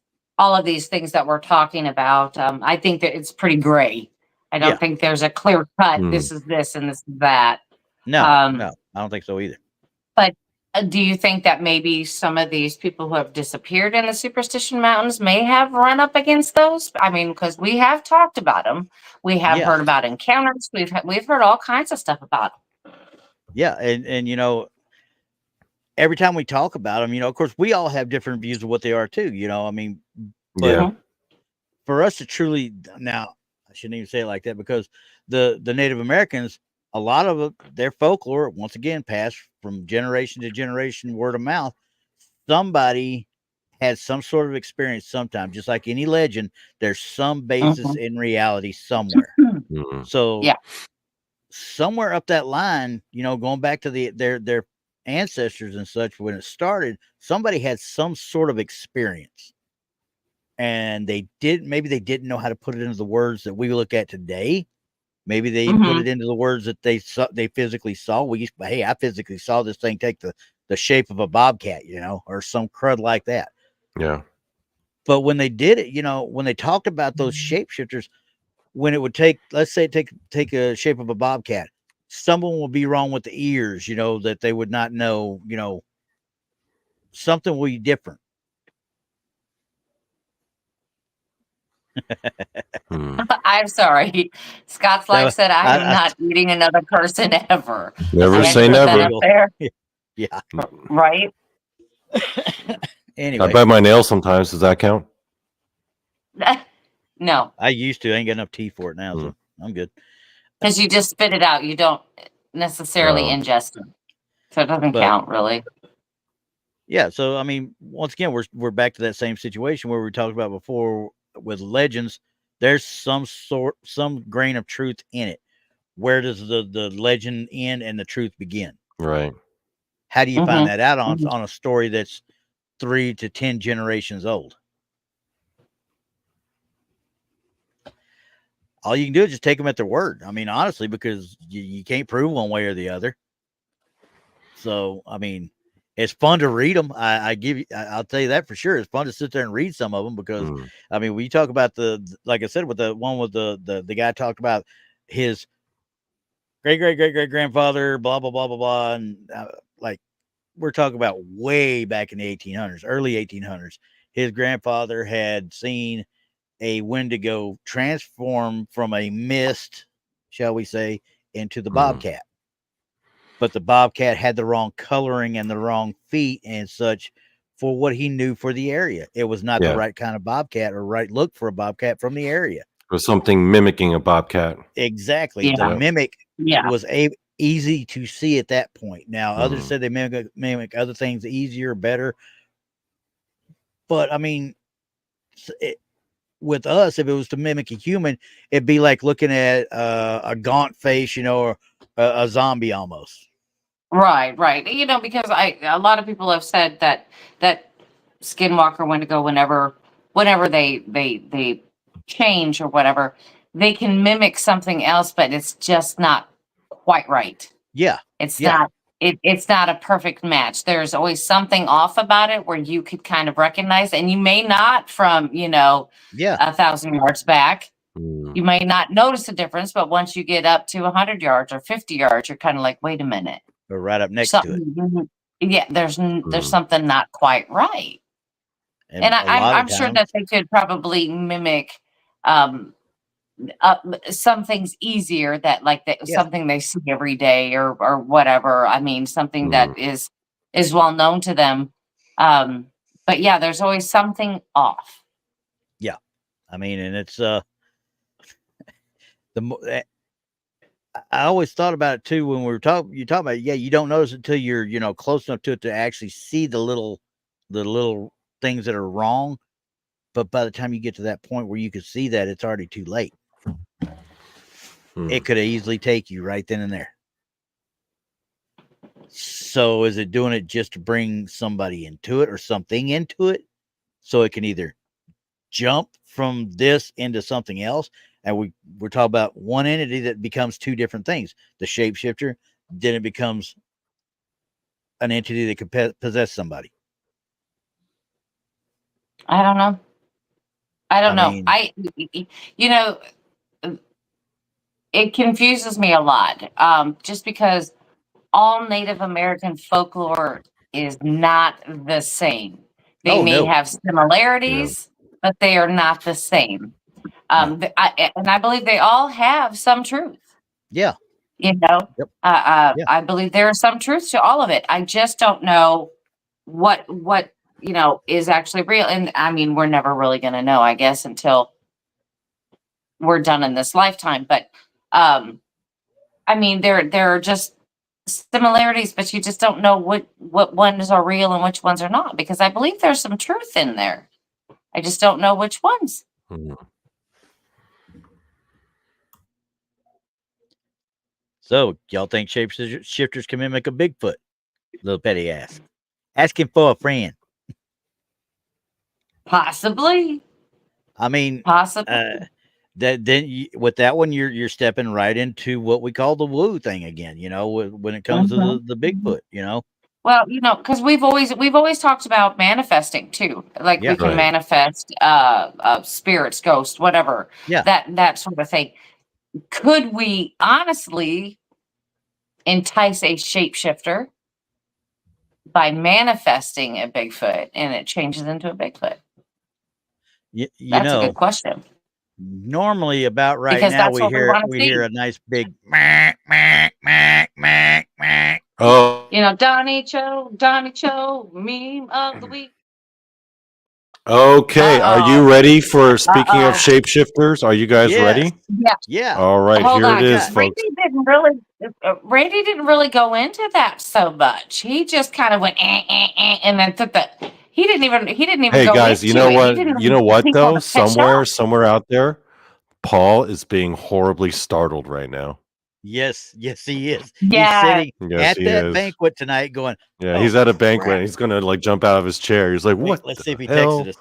things that we're talking about. I think that it's pretty gray. I
Yeah.
don't think there's a clear cut.
Mm.
This is this and this is that.
no,
Um,
no, I don't think so either.
But do you think that maybe some of these people who have disappeared in the Superstition Mountains may have run up against those? I mean, because we have talked about them, we have
Yeah.
heard about encounters, we've heard all kinds of stuff about them.
Yeah, and every time we talk about them, of course, we all have different views of what they are too. I mean, but
Yeah.
for us to truly, now I shouldn't even say it like that, because the Native Americans, a lot of their folklore, once again, passed from generation to generation, word of mouth. Somebody had some sort of experience sometime, just like any legend. There's some basis
Mhm.
in reality somewhere.
Mhm.
So
Yeah.
somewhere up that line, going back to their ancestors and such, when it started, somebody had some sort of experience, and maybe they didn't know how to put it into the words that we look at today. Maybe they put
Mhm.
it into the words that they physically saw. Hey, I physically saw this thing take the shape of a bobcat, or some crud like that.
Yeah.
But when they did it, when they talked about those shapeshifters, when it would take, let's say, take a shape of a bobcat, someone will be wrong with the ears, that they would not know, something will be different.
I'm sorry. Scott's Life
No,
said, I am
I
not eating another person ever.
Never
I had to
say
put that
never.
up there,
yeah.
right?
I
Anyway,
bite my nails sometimes. Does that count?
No,
I used to. I ain't got enough teeth for it now, so I'm good.
because you just spit it out. You don't necessarily ingest it. So it doesn't count, really.
Yeah, so I mean, once again, we're back to that same situation where we talked about before with legends. There's some grain of truth in it. Where does the legend end and the truth begin?
Right.
How do you find that out on a story that's 3 to 10 generations old? All you can do is just take them at their word. I mean, honestly, because you can't prove one way or the other. So, I mean, it's fun to read them. I'll tell you that for sure. It's fun to sit there and read some of them because, I mean, we talk about like I said, with the one with the guy talked about his great grandfather, blah, blah, blah, blah, blah. And like, we're talking about way back in the 1800s, early 1800s. His grandfather had seen a Wendigo transform from a mist, shall we say, into the bobcat. But the bobcat had the wrong coloring and the wrong feet and such for what he knew for the area. It was not the right kind of bobcat or right look for a bobcat from the area.
Or something mimicking a bobcat.
Exactly. Yeah. The mimic was easy to see at that point. Now, others said they mimic other things easier, better. But, I mean, with us, if it was to mimic a human, it'd be like looking at a gaunt face, or a zombie almost.
Right. Because a lot of people have said that Skinwalker Wendigo, whenever they change or whatever, they can mimic something else, but it's just not quite right.
Yeah.
It's not. It's not a perfect match. There's always something off about it where you could kind of recognize, and you may not from 1,000 yards back. You may not notice a difference, but once you get up to 100 yards or 50 yards, you're kind of like, wait a minute.
Or right up next to it.
Yeah, there's something not quite right. And I'm sure that they could probably mimic some things easier that something they see every day or whatever. I mean, something that is well known to them. But yeah, there's always something off.
Yeah. I mean, and it's I always thought about it too when you talk about it, you don't notice it until you're close enough to it to actually see the little things that are wrong. But by the time you get to that point where you can see that, it's already too late. It could easily take you right then and there. So is it doing it just to bring somebody into it or something into it so it can either jump from this into something else? And we're talking about one entity that becomes two different things. The shapeshifter, then it becomes an entity that could possess somebody.
I don't know. It confuses me a lot. Just because all Native American folklore is not the same. They may have similarities, but they are not the same. I believe they all have some truth.
Yeah.
I believe there is some truth to all of it. I just don't know what is actually real. And I mean, we're never really going to know, I guess, until we're done in this lifetime. But I mean, there are just similarities, but you just don't know what ones are real and which ones are not, because I believe there's some truth in there. I just don't know which ones.
So, y'all think shapeshifters can mimic a Bigfoot? Little Petty ass. Asking for a friend.
Possibly.
I mean,
possibly.
With that one, you're stepping right into what we call the woo thing again. When it comes to the Bigfoot.
Well, because we've always talked about manifesting too. Like we can manifest spirits, ghosts, whatever.
Yeah.
That sort of thing. Could we honestly entice a shapeshifter by manifesting a Bigfoot and it changes into a Bigfoot?
That's
a good question.
Normally, about right
Because
now,
that's what we want to
we
see.
hear a nice big mack, mack, mack, mack, mack.
Oh,
You know, Donny Cho, meme of the week.
okay. Are
Uh-oh.
you ready for speaking of
Uh-oh.
shapeshifters? Are you guys
Yes.
ready?
Yeah.
Yeah.
All right,
Hold
here
on.
it is,
Randy
folks.
didn't really go into that so much. He just kind of went and then took the. He didn't even
Hey
go
guys,
into
you know
it. He
what?
didn't
You know
even give
what
people
though?
to catch up.
Somewhere out there, Paul is being horribly startled right now.
Yes, he is.
Yeah.
He's sitting
Yes,
at
he
that
is.
banquet tonight going,
Yeah,
oh,
he's at a banquet.
crap.
And he's gonna like jump out of his chair. He's like,
Wait,
"What
let's
the
see if he
hell?"
texted us.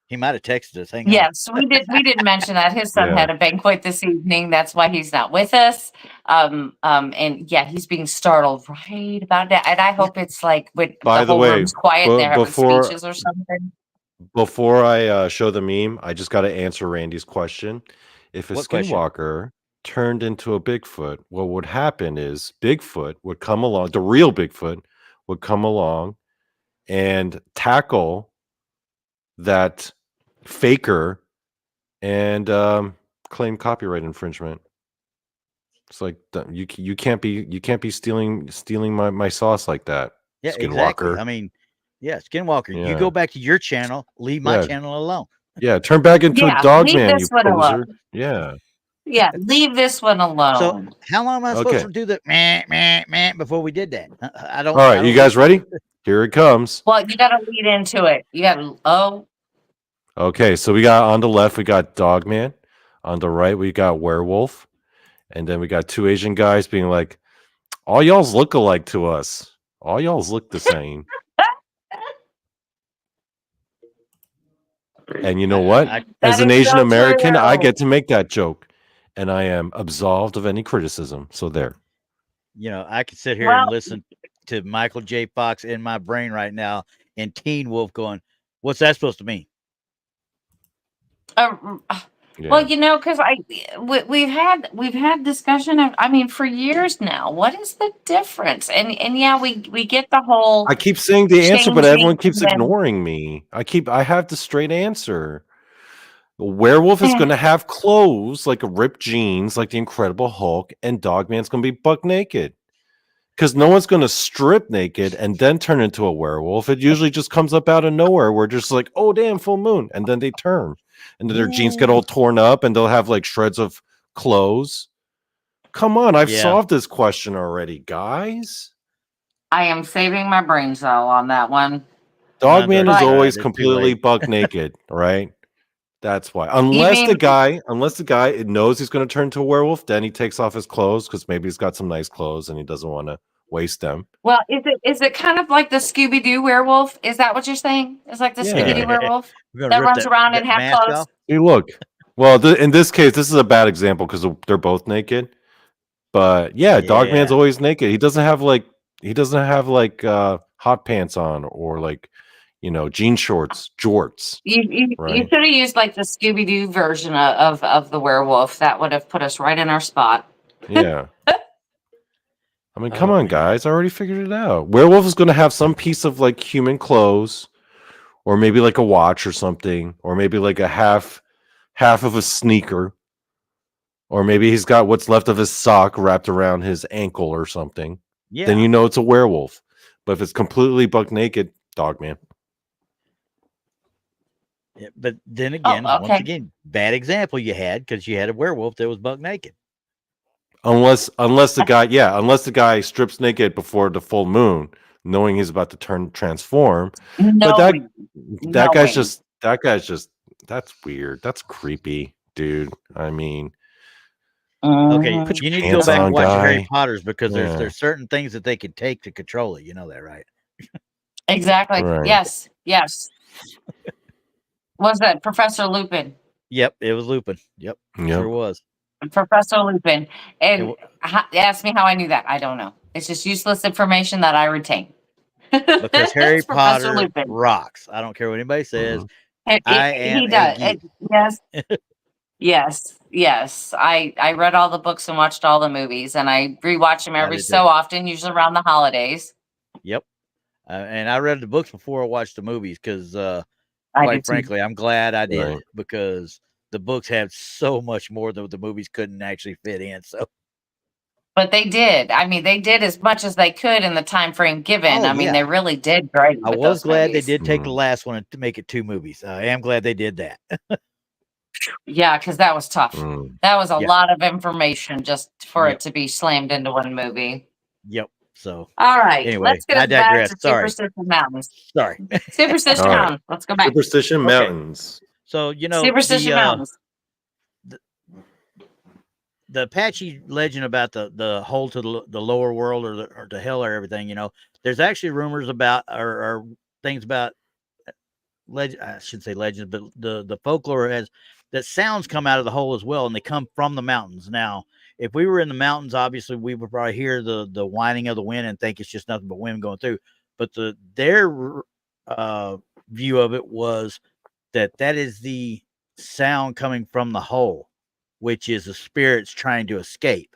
He might have texted us. Hang on.
Yes, we did mention that his son
Yeah.
had a banquet this evening. That's why he's not with us. And yeah, he's being startled right about that. And I hope it's like when
By
the
the
whole
way,
room's quiet, they're having
before
speeches or something.
before I show the meme, I just got to answer Randy's question. If a
What question?
skinwalker turned into a Bigfoot, what would happen is Bigfoot would come along, the real Bigfoot would come along and tackle that faker and claim copyright infringement. It's like you can't be stealing my sauce like that.
Yeah,
Skinwalker.
exactly. I mean, yeah, Skinwalker, you
Yeah.
go back to your channel, leave my
Yeah.
channel alone.
Yeah, turn back into
Yeah,
a dog
leave
man,
this
you
one alone.
poser. Yeah.
Yeah, leave this one
So
alone.
how long am I supposed
Okay.
to do the meh before we did that? I don't.
All
I
right, you
don't
guys
listen.
ready? Here it comes.
Well, you got to lead into it. You got to.
Okay, so we got on the left, we got Dogman. On the right, we got Werewolf. And then we got two Asian guys being like, all y'all's look alike to us. All y'all's look the same. And you know what? As an Asian American, I get to make that joke. And I am absolved of any criticism. So there.
You know, I could sit here and listen to Michael J. Fox in my brain right now and Teen Wolf going, what's that supposed to mean?
Yeah.
Well, you know, because we've had discussion of, I mean, for years now. What is the difference? And yeah, we get the whole.
I keep saying the answer, but everyone keeps
changing
ignoring me. I have the straight answer. A werewolf is going to have clothes like ripped jeans, like the Incredible Hulk, and Dogman's going to be buck naked. Because no one's going to strip naked and then turn into a werewolf. It usually just comes up out of nowhere. We're just like, oh, damn, full moon. And then they turn. And then their jeans get all torn up and they'll have like shreds of clothes. Come on, I've solved this question already, guys.
I am saving my brain cell on that one.
Dogman is always completely buck naked, right? That's why. Unless the guy knows he's going to turn into a werewolf, then he takes off his clothes because maybe he's got some nice clothes and he doesn't want to waste them.
Well, is it kind of like the Scooby-Doo werewolf? Is that what you're saying? It's like the Scooby-Doo werewolf that runs around in half clothes?
Hey, look. Well, in this case, this is a bad example because they're both naked. But yeah, Dogman's always naked. He doesn't have like hot pants on or like, you know, jean shorts, jorts.
You should have used like the Scooby-Doo version of the werewolf. That would have put us right in our spot.
Yeah. I mean, come on, guys. I already figured it out. Werewolf is going to have some piece of like human clothes, or maybe like a watch or something, or maybe like a half of a sneaker, or maybe he's got what's left of his sock wrapped around his ankle or something. Yeah. Then you know it's a werewolf. But if it's completely buck naked, Dogman.
Yeah, but then again, once again, bad example you had because you had a werewolf that was buck naked. Unless
the guy strips naked before the full moon, knowing he's about to transform. But that guy's just that's weird. That's creepy, dude. I mean,
okay, you need to go back and watch Harry Potter's because there's certain things that they can take to control it. You know that, right?
Exactly. Right. Yes. Was that Professor Lupin?
Yep, it was Lupin. Yep. Sure was.
Professor Lupin. And ask me how I knew that. I don't know. It's just useless information that I retain.
Because Harry Potter rocks. I don't care what anybody says.
He does. Yes. I read all the books and watched all the movies, and I rewatch them every so often, usually around the holidays.
Yep. And I read the books before I watched the movies because, quite frankly, I'm glad I did because the books have so much more that the movies couldn't actually fit in. So,
but they did. I mean, they did as much as they could in the time frame given.
oh
I mean,
yeah,
they really did great
I
with
was
those
glad they
movies.
did take the last one to make it 2 movies. I am glad they did that.
Yeah, because that was tough.
Mm.
That was a
Yeah.
lot of information just for
Yep.
it to be slammed into one movie.
Yep. So
All right,
anyway,
let's get
I
us back
digress.
to
Sorry.
Superstition Mountains.
Sorry.
Superstition
All right.
Mountains. Let's go back.
Superstition
Okay.
Mountains.
So
Superstition Mountains.
the Apache legend about the hole to the lower world or to hell or everything, there's actually rumors about or things about legend. I shouldn't say legends, but the folklore has that sounds come out of the hole as well, and they come from the mountains. Now, if we were in the mountains, obviously we would probably hear the whining of the wind and think it's just nothing but wind going through. But their view of it was that is the sound coming from the hole, which is the spirits trying to escape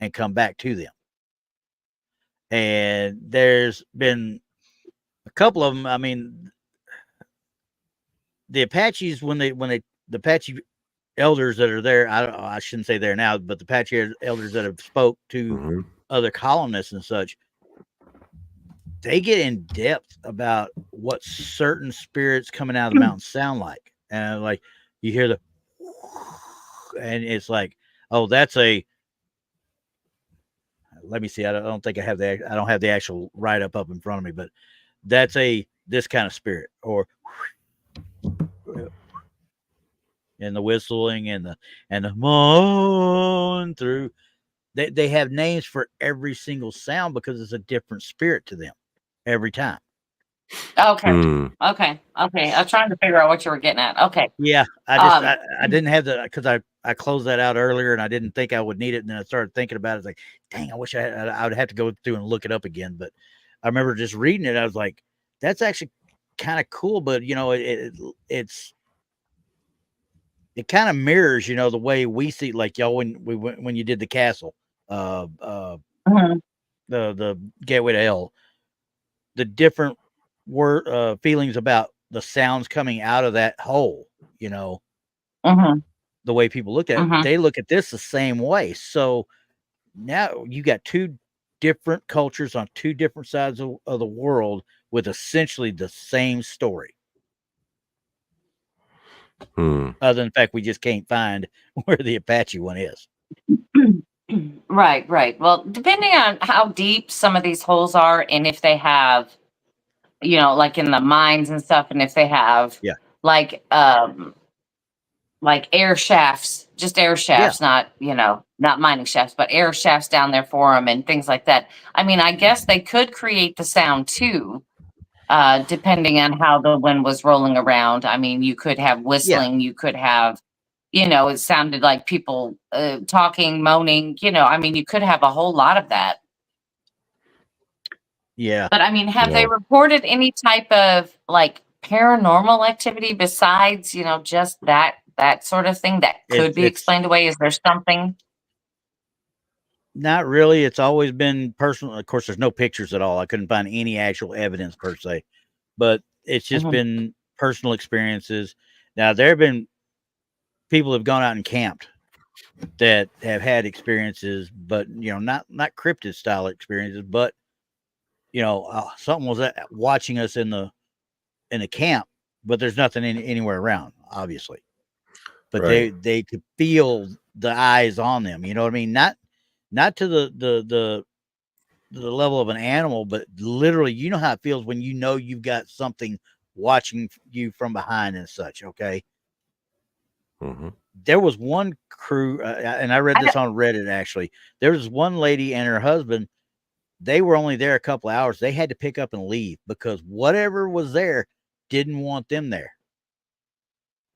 and come back to them. And there's been a couple of them. I mean, the Apaches, the Apache elders that are there, I shouldn't say there now, but the Apache elders that have spoke to other colonists and such, they get in depth about what certain spirits coming out of the mountains sound like. And like you hear the, and it's like, oh, that's a, let me see. I don't think I have I don't have the actual write up in front of me, but that's this kind of spirit, or and the whistling and the moan through. They have names for every single sound because it's a different spirit to them every time.
Okay. Okay. I was trying to figure out what you were getting at. Okay.
Yeah, I didn't have because I closed that out earlier and I didn't think I would need it, and then I started thinking about it. It's like, dang, I wish I would have to go through and look it up again. But I remember just reading it. I was like, that's actually kind of cool, but it kind of mirrors, the way we see, like y'all when you did the castle, the Gateway to Hell, the different feelings about the sounds coming out of that hole, the way people look at it, they look at this the same way. So now you got 2 different cultures on 2 different sides of the world with essentially the same story. Other than the fact we just can't find where the Apache one is.
Right. Well, depending on how deep some of these holes are, and if they have, like in the mines and stuff, and if they have, like air shafts, just air shafts, not mining shafts, but air shafts down there for them and things like that. I mean, I guess they could create the sound too. Depending on how the wind was rolling around. I mean, you could have whistling, you could have, it sounded like people talking, moaning, I mean, you could have a whole lot of that.
Yeah.
But I mean, have they reported any type of like paranormal activity besides, just that sort of thing that could be explained away? Is there something?
Not really. It's always been personal. Of course, there's no pictures at all. I couldn't find any actual evidence per se, but it's just been personal experiences. Now, there have been people who have gone out and camped that have had experiences, but not cryptid style experiences, but something was watching us in the camp, but there's nothing anywhere around, obviously. But they could feel the eyes on them. You know what I mean? Not to the level of an animal, but literally, you know how it feels when you've got something watching you from behind and such. Okay. There was one crew, and I read this on Reddit. Actually, there was one lady and her husband. They were only there a couple of hours. They had to pick up and leave because whatever was there didn't want them there.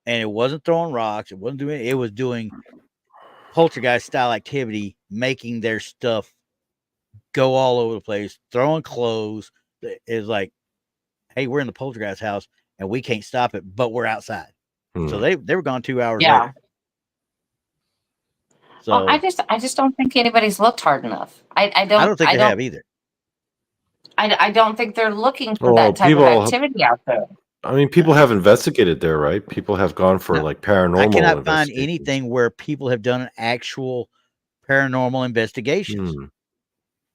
And it wasn't throwing rocks. It wasn't doing. It was doing poltergeist style activity, making their stuff go all over the place, throwing clothes. It's like, hey, we're in the poltergeist house and we can't stop it, but we're outside. So they were gone 2 hours later. So
well, I just don't think anybody's looked hard enough. I
don't think they have either.
I don't think they're looking for that type of activity out there.
I mean, people have investigated there, right? People have gone for
No,
like paranormal
I cannot find
investigations.
anything where people have done an actual paranormal investigations.
Hmm.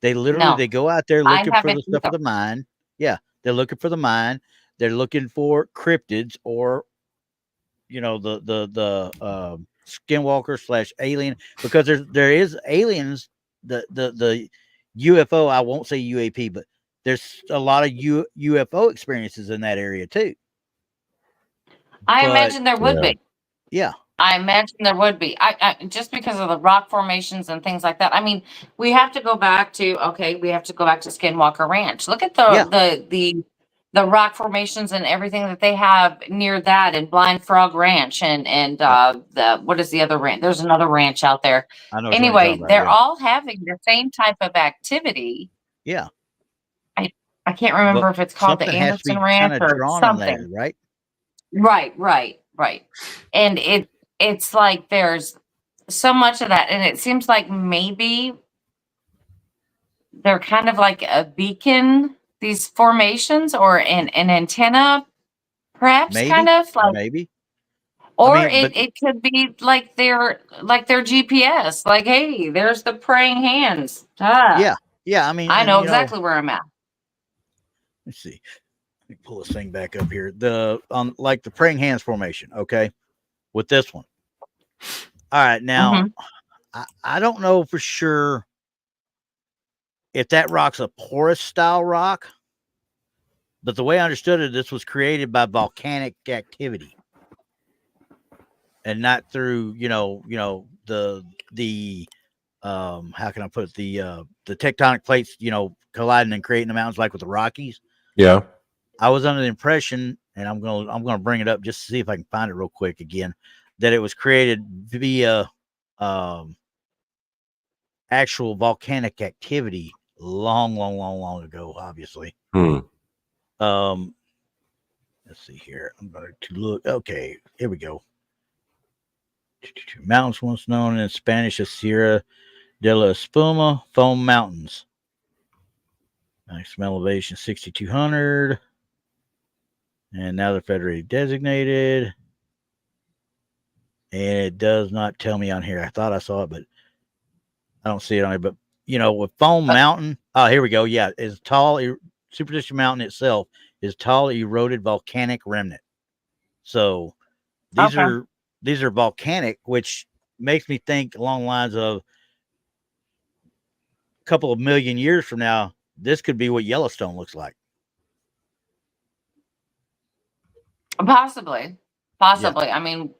They literally
No,
they go out there
I
looking for the
haven't
stuff of
either.
the mine. Yeah, they're looking for the mine. They're looking for cryptids or the skinwalker / alien, because there is aliens. The UFO, I won't say UAP, but there's a lot of UFO experiences in that area too.
I
But
imagine there would
Yeah.
be.
yeah,
I imagine there would be. I just because of the rock formations and things like that. I mean, we have to go back to Skinwalker Ranch. Look at
yeah,
the rock formations and everything that they have near that, and Blind Frog Ranch, and
yeah.
the what is the other ranch? There's another ranch out there.
I know what you're talking
Anyway,
about.
they're
Yeah,
all having the same type of activity.
yeah.
I I can't
But
remember if it's called the
something has to
Anderson
be kind
Ranch
of
or
drawn in there,
something.
right?
Right. And it's like there's so much of that, and it seems like maybe they're kind of like a beacon, these formations, or an antenna, perhaps, kind
Maybe,
of like,
maybe. I
or
mean, but
it could be like their GPS, like, hey, there's the praying hands. Ah,
yeah, yeah. I mean,
I
and
know exactly where I'm at.
let's see. Let me pull this thing back up here. On like the praying hands formation. Okay, with this one. All right, now
Hmm.
I don't know for sure if that rock's a porous style rock, but the way I understood it, this was created by volcanic activity and not through the how can I put it, the tectonic plates colliding and creating the mountains like with the Rockies.
Yeah.
I was under the impression, and I'm gonna bring it up just to see if I can find it real quick again, that it was created via actual volcanic activity long ago, obviously.
Hmm.
Let's see here. I'm going to look. Okay, here we go. Mountains once known in Spanish as Sierra de la Espuma, Foam Mountains. Maximum elevation 6,200. And now they're federally designated. And it does not tell me on here. I thought I saw it, but I don't see it on here. But, with Foam Mountain, oh, here we go. Yeah, it's tall. Superstition Mountain itself is tall, eroded volcanic remnant. So these
Okay.
are volcanic, which makes me think along the lines of a couple of million years from now, this could be what Yellowstone looks like.
Possibly.
Yeah,
I mean,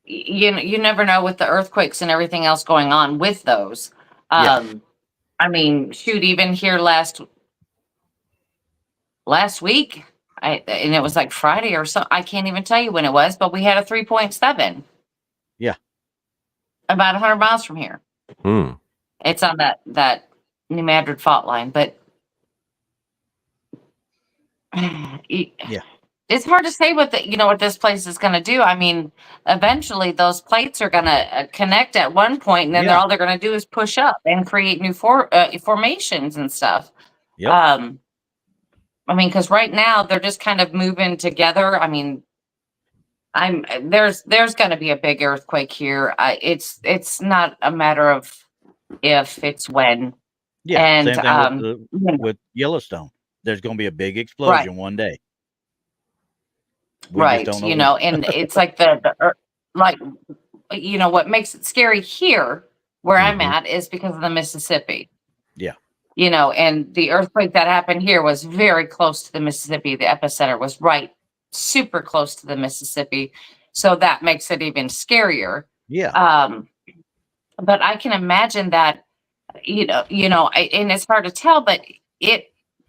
you never know with the earthquakes and everything else going on with those.
yeah.
I mean, shoot, even here last week, and it was like Friday or so. I can't even tell you when it was, but we had a 3.7.
Yeah.
About 100 miles from here.
Hmm.
It's on that New Madrid fault line, but
Yeah.
it's hard to say what this place is going to do. I mean, eventually those plates are going to connect at one point, and then
Yeah.
all they're going to do is push up and create new formations and stuff.
Yep.
I mean, because right now they're just kind of moving together. I mean, there's going to be a big earthquake here. It's not a matter of if, it's when.
Yeah.
And
Same thing with Yellowstone. There's going to be a big explosion one day. We just don't know when.
And it's like like, what makes it scary here where I'm at is because of the Mississippi.
Yeah.
And the earthquake that happened here was very close to the Mississippi. The epicenter was super close to the Mississippi. So that makes it even scarier.
Yeah.
But I can imagine that, and it's hard to tell, but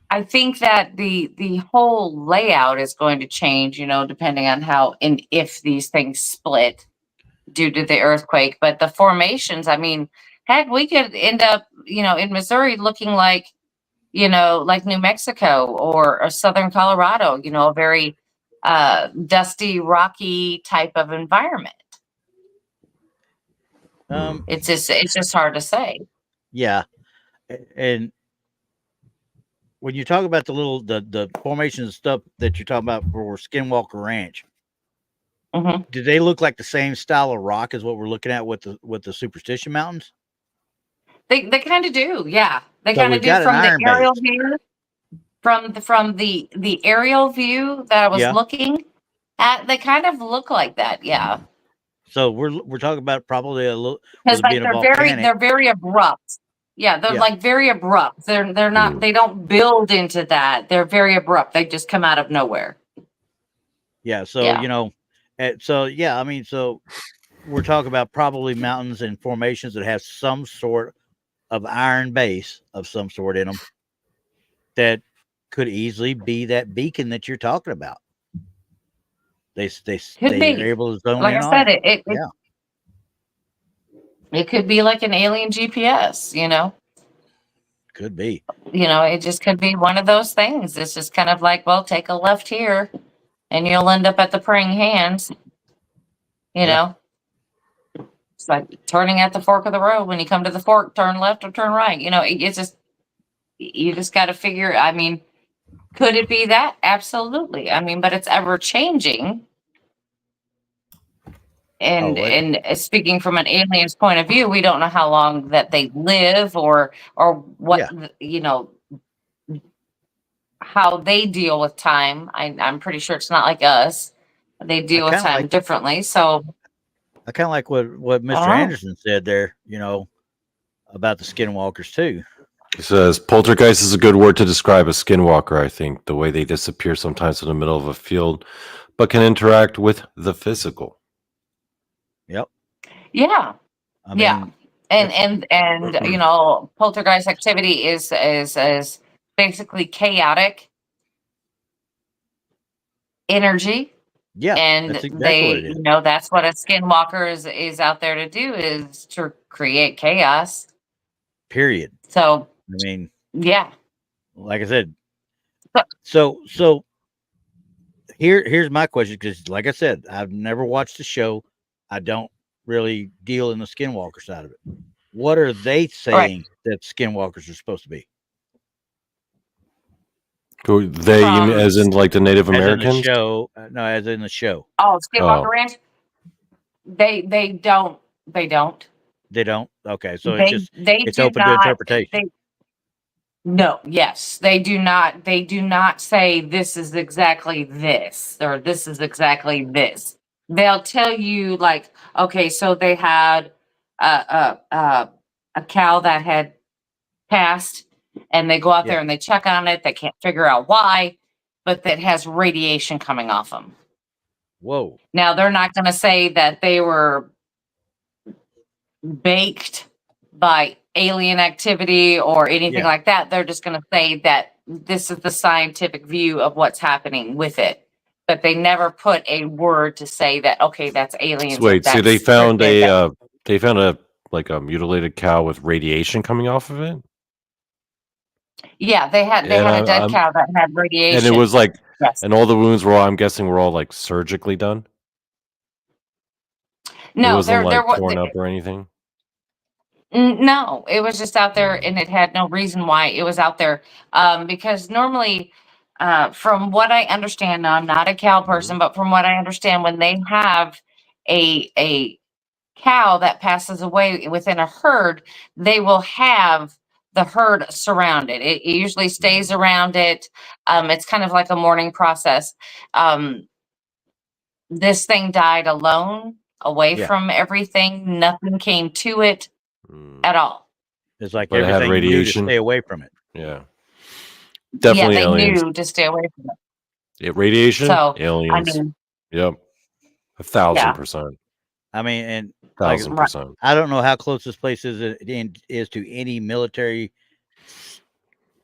I think that the whole layout is going to change, depending on how and if these things split due to the earthquake. But the formations, I mean, heck, we could end up, in Missouri looking like, like New Mexico or southern Colorado, a very dusty, rocky type of environment. It's just hard to say.
Yeah. And when you talk about the formations and stuff that you're talking about for Skinwalker Ranch,
Mhm.
do they look like the same style of rock as what we're looking at with the Superstition Mountains?
They kind of do, yeah. They
So
kind of
we've
do
got an
from the
iron
aerial
base.
view. From the aerial view that I was
Yeah.
looking at, they kind of look like that, yeah.
So we're talking about probably a little
Because
with it being a volcanic.
they're very abrupt. Yeah, they're
Yeah.
like very abrupt. They're not they don't build into that. They're very abrupt. They just come out of nowhere.
Yeah. So
Yeah.
you know, so yeah, I mean, so we're talking about probably mountains and formations that have some sort of iron base of some sort in them that could easily be that beacon that you're talking about. They
Could
are
be.
able to zone
Like
in
I
on
said,
it. Yeah.
it could be like an alien GPS, you know.
Could be.
You know, it just could be one of those things. It's just kind of like, well, take a left here and you'll end up at the praying hands. You
Yeah.
know. It's like turning at the fork of the road. When you come to the fork, turn left or turn right. You know, it's just you just got to figure. I mean, could it be that? Absolutely. I mean, but it's ever changing. And
Oh, wait.
and speaking from an alien's point of view, we don't know how long that they live or what
Yeah.
you know how they deal with time. I'm pretty sure it's not like us. They deal with
kinda
time
like-
differently. So
I kind of like what Mr.
know.
Anderson said there, you know, about the skinwalkers too.
He says poltergeist is a good word to describe a skinwalker. I think the way they disappear sometimes in the middle of a field, but can interact with the physical.
Yep.
yeah.
I mean,
Yeah. And you know, poltergeist activity is basically chaotic energy.
yeah,
And
that's exactly what it is.
you know, that's what a skinwalker is out there to do, is to create chaos.
Period.
So
I mean,
yeah.
like I said, so here's my question, because like I said, I've never watched the show. I don't really deal in the skinwalker side of it. What are they saying that skinwalkers are supposed to be?
Who they, you mean as in like the Native
As in the
Americans?
show, no, as in the show.
Oh, Skinwalker
Oh.
Ranch. They don't.
They don't. Okay, so
They
it's
do
open to
not.
interpretation.
No, yes, they do not. They do not say this is exactly this or this is exactly this. They'll tell you like, okay, so they had a cow that had passed, and they go out there
Yeah.
and they check on it. They can't figure out why, but that has radiation coming off them.
Whoa.
Now they're not going to say that they were baked by alien activity or anything
Yeah.
like that. They're just going to say that this is the scientific view of what's happening with it. But they never put a word to say that, okay, that's aliens.
So wait, so
that's
they found
cryptid,
they found a like a mutilated cow with radiation coming off of it?
yeah, they had
And
a dead cow that had radiation.
And it was like,
yes.
and all the wounds were all, I'm guessing, were all like surgically done.
No,
it wasn't
there
like
was
torn up or anything.
no, it was just out there, and it had no reason why it was out there. Because normally, from what I understand, now I'm not a cow person, but from what I understand, when they have a cow that passes away within a herd, they will have the herd surrounded. It usually stays around it. It's kind of like a mourning process. This thing died alone, away
Yeah.
from everything. Nothing came to it at all.
It's like
But it had
everything you knew to
radiation.
stay away from it.
Yeah. Definitely
Yeah, they
aliens.
knew to stay away from it.
Yeah, radiation,
So,
aliens.
I mean,
Yep. 1,000%.
I mean, and like,
1,000%.
I don't know how close this place is to any military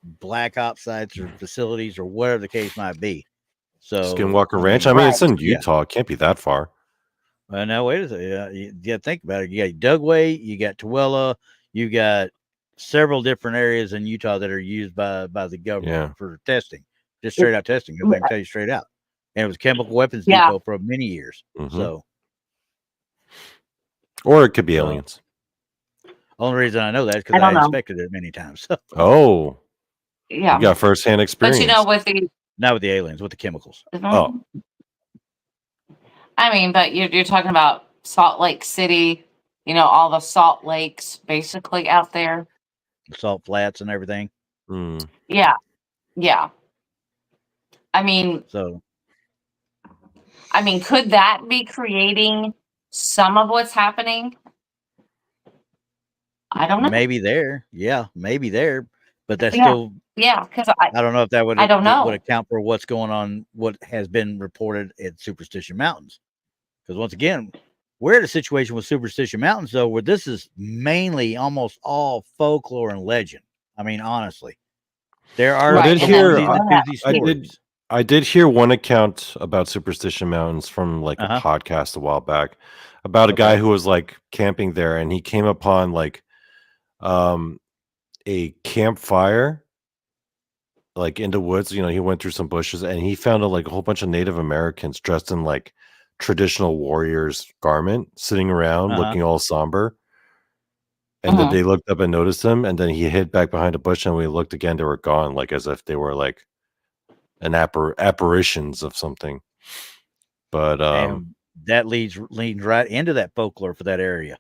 black ops sites or facilities or whatever the case might be. So
Skinwalker Ranch. I mean, it's in
Right.
Utah. It can't be that far.
Now wait a second. You got to think about it. You got Dugway, you got Tooele, you got several different areas in Utah that are used by the government
Yeah.
for testing, just straight out testing. I can tell you straight out. And it was chemical weapons
Yeah.
depot for many years.
Mhm.
So
Or it could be
So-
aliens.
only reason I know that is
I
because
don't
I
know.
inspected it many times. So
Oh.
Yeah.
You got firsthand experience.
But you know, with the
Not with the aliens, with the chemicals.
Oh.
I mean, but you're talking about Salt Lake City, you know, all the salt lakes basically out there.
Salt flats and everything.
Mm.
Yeah. Yeah. I mean, could that be creating some of what's happening? I don't know.
Maybe there. Yeah, maybe there. But that's
Yeah.
still,
Yeah, because
I don't know if that would,
I don't know.
would account for what's going on, what has been reported at Superstition Mountains. Because once again, we're in a situation with Superstition Mountains, though, where this is mainly almost all folklore and legend. I mean, honestly, there are
Right.
I did hear one account about Superstition Mountains from like a podcast a while back about a guy who was like camping there, and he came upon like a campfire like in the woods. You know, he went through some bushes and he found like a whole bunch of Native Americans dressed in like traditional warriors garment sitting around looking all somber. And then they looked up and noticed him, and then he hid back behind a bush, and when we looked again, they were gone, like as if they were like an apparitions of something. But
and that leads right into that folklore for that area,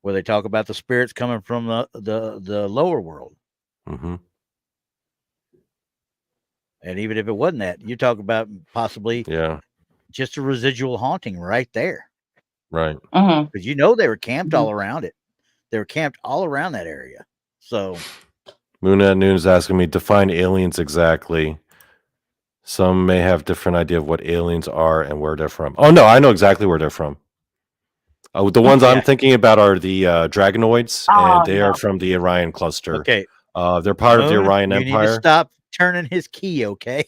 where they talk about the spirits coming from the lower world.
Mm-hmm.
And even if it wasn't that, you talk about possibly just a residual haunting right there.
Right.
Because you know they were camped all around it. They were camped all around that area. So
Moon at Noon is asking me, define aliens exactly. Some may have different idea of what aliens are and where they're from. Oh no, I know exactly where they're from. The ones I'm thinking about are the Dragonoids, and they are from the Orion cluster.
Okay.
They're part of the Orion
you
Empire.
Need to stop turning his key, okay?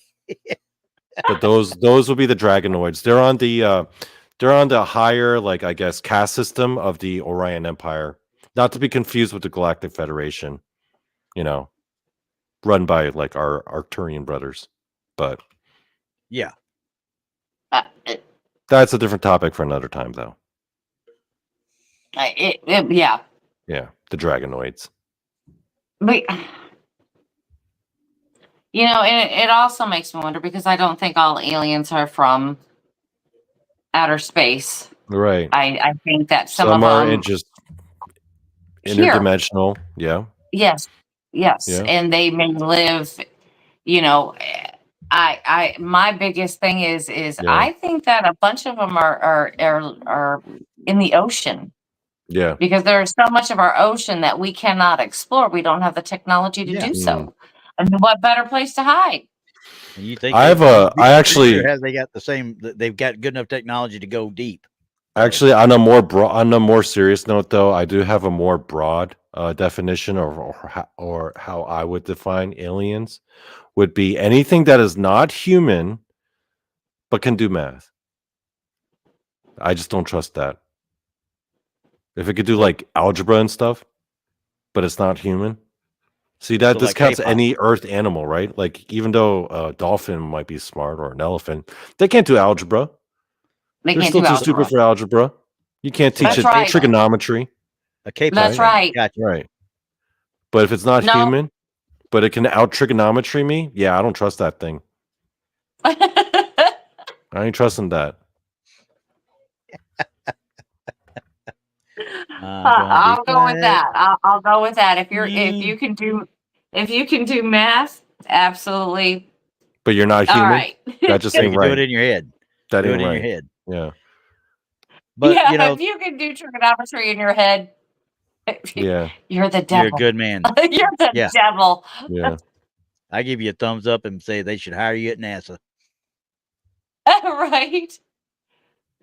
But those will be the Dragonoids. They're on the higher, like I guess, caste system of the Orion Empire. Not to be confused with the Galactic Federation, you know, run by like our Arcturian brothers. But
yeah,
that's a different topic for another time, though.
Yeah,
the Dragonoids.
But you know, it also makes me wonder, because I don't think all aliens are from outer space.
Right.
I think that some of
are
them
just interdimensional.
Here. Yes. Yeah. And they may live, you know, my biggest thing is I think that a bunch of them are in the ocean.
Yeah.
Because there's so much of our ocean that we cannot explore. We don't have the technology to do so. And what better place to hide?
And you think
they've got
the same, they've got good enough technology to go deep.
Actually, on a more serious note, though, I do have a more broad definition, or how I would define aliens would be anything that is not human but can do math. I just don't trust that. If it could do like algebra and stuff, but it's not human. See, that discounts any earth animal, right? Like, even though a dolphin might be smart, or an elephant, they can't do algebra. They're still too stupid for algebra. You can't teach it trigonometry.
That's right.
Gotcha.
Right. But if it's not human, but it can out trigonometry me, I don't trust that thing. I ain't trusting that.
I'll go with that. I'll go with that. If you can do math, absolutely.
But you're not human.
All right.
That just ain't right.
Do it in your head.
That
do
ain't
it in
right.
your head.
Yeah.
But you know,
if you can do trigonometry in your head, you're the devil.
You're a good man.
You're the devil.
Yeah.
I give you a thumbs up and say they should hire you at NASA.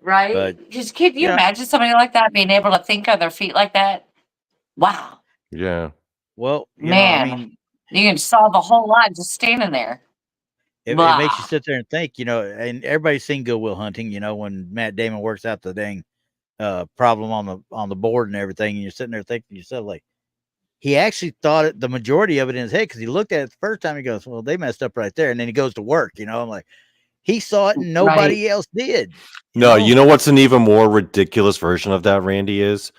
Right. But just can you imagine somebody like that being able to think on their feet like that? Wow.
Yeah.
Well,
man, you can solve a whole lot just standing there.
It makes you sit there and think, and everybody's seen Good Will Hunting, when Matt Damon works out the dang problem on the board and everything, and you're sitting there thinking to yourself, like, he actually thought it, the majority of it in his head, because he looked at it the first time, he goes, well, they messed up right there, and then he goes to work, I'm like, he saw it and nobody else did.
No, you know what's an even more ridiculous version of that, Randy, is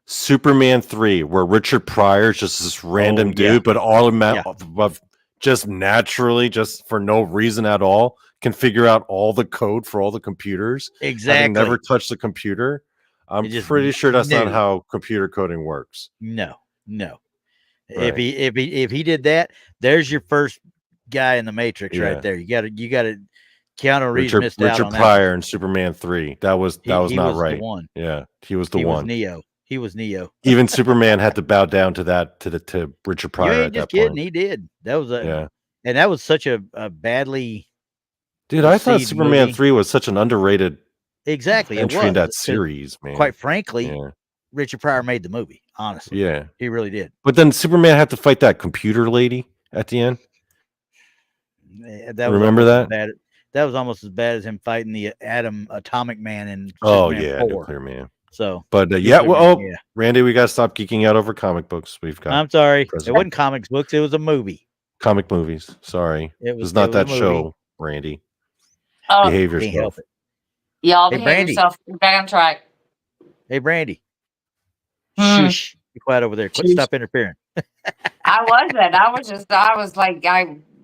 Superman 3, where Richard Pryor is just this random dude, but all just naturally, just for no reason at all, can figure out all the code for all the computers, having never
Exactly.
touched the computer. I'm
It just
pretty sure that's not
knew.
how computer coding works.
No.
Right.
If he did that, there's your first guy in the Matrix
Yeah.
right there. You got to Keanu Reeves
Richard
missed out on that
Pryor in Superman 3. That was
He
not
was
right.
the one.
Yeah, he was the
He
one.
was Neo.
Even Superman had to bow down to to Richard
You
Pryor
ain't
at
just
that
kidding.
point.
He did. That was
Yeah.
and that was such a badly
Dude, I thought
received
Superman
movie.
3 was such an underrated
Exactly, it
entry in
was.
that
'Cause
series, man.
quite frankly,
Yeah.
Richard Pryor made the movie. Honestly,
Yeah.
he really did.
But then Superman had to fight that computer lady at the end.
That was
Remember
almost
that?
as bad. That was almost as bad as him fighting the Atomic Man in
Oh
Superman
yeah,
4.
Nuclear Man.
So,
But yeah,
Nuclear
well,
Man, yeah.
Randy, we got to stop geeking out over comic books. We've got
I'm sorry, it
President-
wasn't comics books. It was a movie.
comic movies. Sorry,
It was
not
a
that
movie.
show, Randy.
Oh,
Behave
Can't
yourself.
help it.
y'all
Hey,
behave
Brandy.
yourself. You're back on track.
Hey, Brandy.
Hmm.
Shush. Be quiet over there. Quit.
Shush.
Stop interfering.
I wasn't. I was like,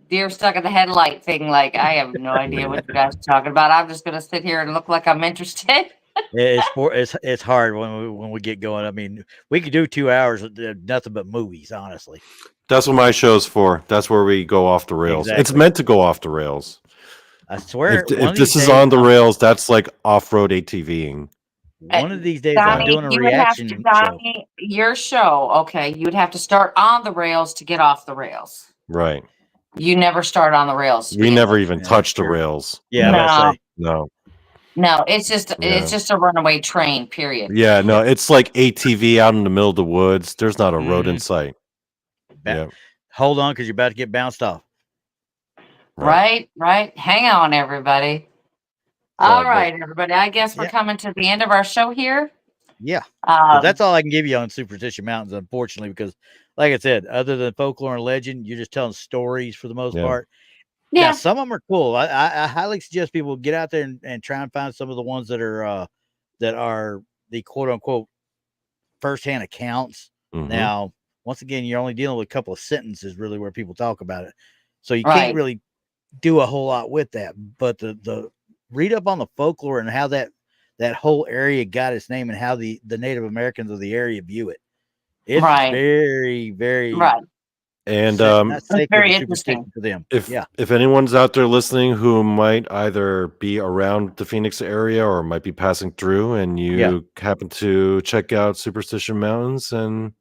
deer stuck in the headlight thing. Like, I have no idea what you guys are talking about. I'm just gonna sit here and look like I'm interested.
It's hard when we get going. I mean, we could do 2 hours of nothing but movies. Honestly,
That's what my show's for. That's where we go off the rails. It's
Exactly.
meant to go off the rails.
I swear.
If this is on the rails, that's like off-road ATVing.
One of these days,
Donnie,
I'm doing a
you would have to,
reaction show.
Donnie, your show. Okay, you would have to start on the rails to get off the rails.
Right.
You never start on the rails.
We never even
Yeah,
touch the
sure.
rails.
Yeah,
No.
I say.
No.
No, it's just
Yeah.
it's just a runaway train. Period.
Yeah, no, it's like ATV out in the middle of the woods. There's not a road in
Mhm.
sight. Yeah.
Hold on, because you're about to get bounced off.
Right. Hang on, everybody. All right, everybody. I guess we're coming to the end of our show here.
Yeah. 'Cause that's all I can give you on Superstition Mountains, unfortunately, because, like I said, other than folklore and legend, you're just telling stories for the most
Yeah.
part.
Yeah.
Now, some of them are cool. I highly suggest people get out there and try and find some of the ones that are the quote unquote firsthand accounts.
Mhm.
Now, once again, you're only dealing with a couple of sentences, really, where people talk about it, so you
Right.
can't really do a whole lot with that. But the read up on the folklore and how that whole area got its name and how the Native Americans of the area view it. It's
Right.
very, very
Right.
And
not sacred,
very
but
interesting.
superstition to them.
if anyone's out there listening who might either be around the Phoenix area or might be passing through and you happen to check out Superstition Mountains and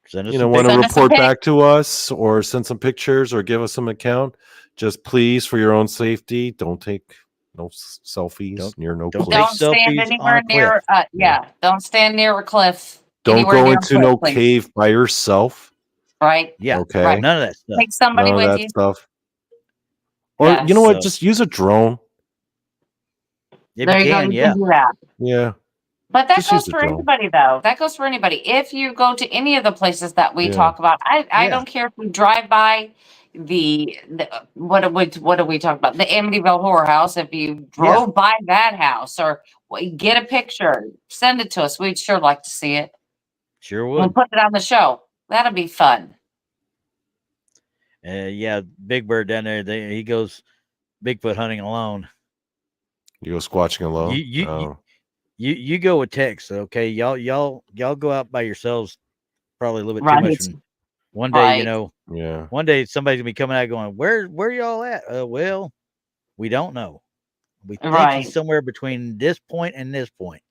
Send us
want
some
to
Send us some
report
pics.
back to us or send some pictures or give us some account, just please, for your own safety, don't take no selfies near no
don't
cliffs.
Don't
selfies
stand
on
anywhere
a
near. Don't stand near a cliff.
Don't
anywhere
go
near a
into
cliff,
no
please.
cave by yourself.
Right.
Yeah.
Okay.
Right.
None of that stuff.
Take somebody
None of
with
that
you.
stuff. Or you know
Yes.
what?
So-
Just use a drone.
If
There you go.
can,
You
yeah.
can do that.
Yeah.
But that
Just
goes
use the
for
drone.
anybody, though. That goes for anybody. If you go to any of the places that we
Yeah.
talk about, I
Yeah.
don't care if we drive by the what do we talk about? The Amityville Horror House. If you drove by that house or get a picture, send it to us. We'd sure like to see it.
Sure
We'll
would.
put it on the show. That'll be fun.
Yeah, Big Bird down there, he goes Bigfoot hunting alone.
You go squatching alone.
You go with Tex, okay? Y'all go out by yourselves probably a little bit
Right.
too much. And one day,
Right.
Yeah.
one day somebody's gonna be coming out going, where y'all at? Well, we don't know. We think
Right.
he's somewhere between this point and this point.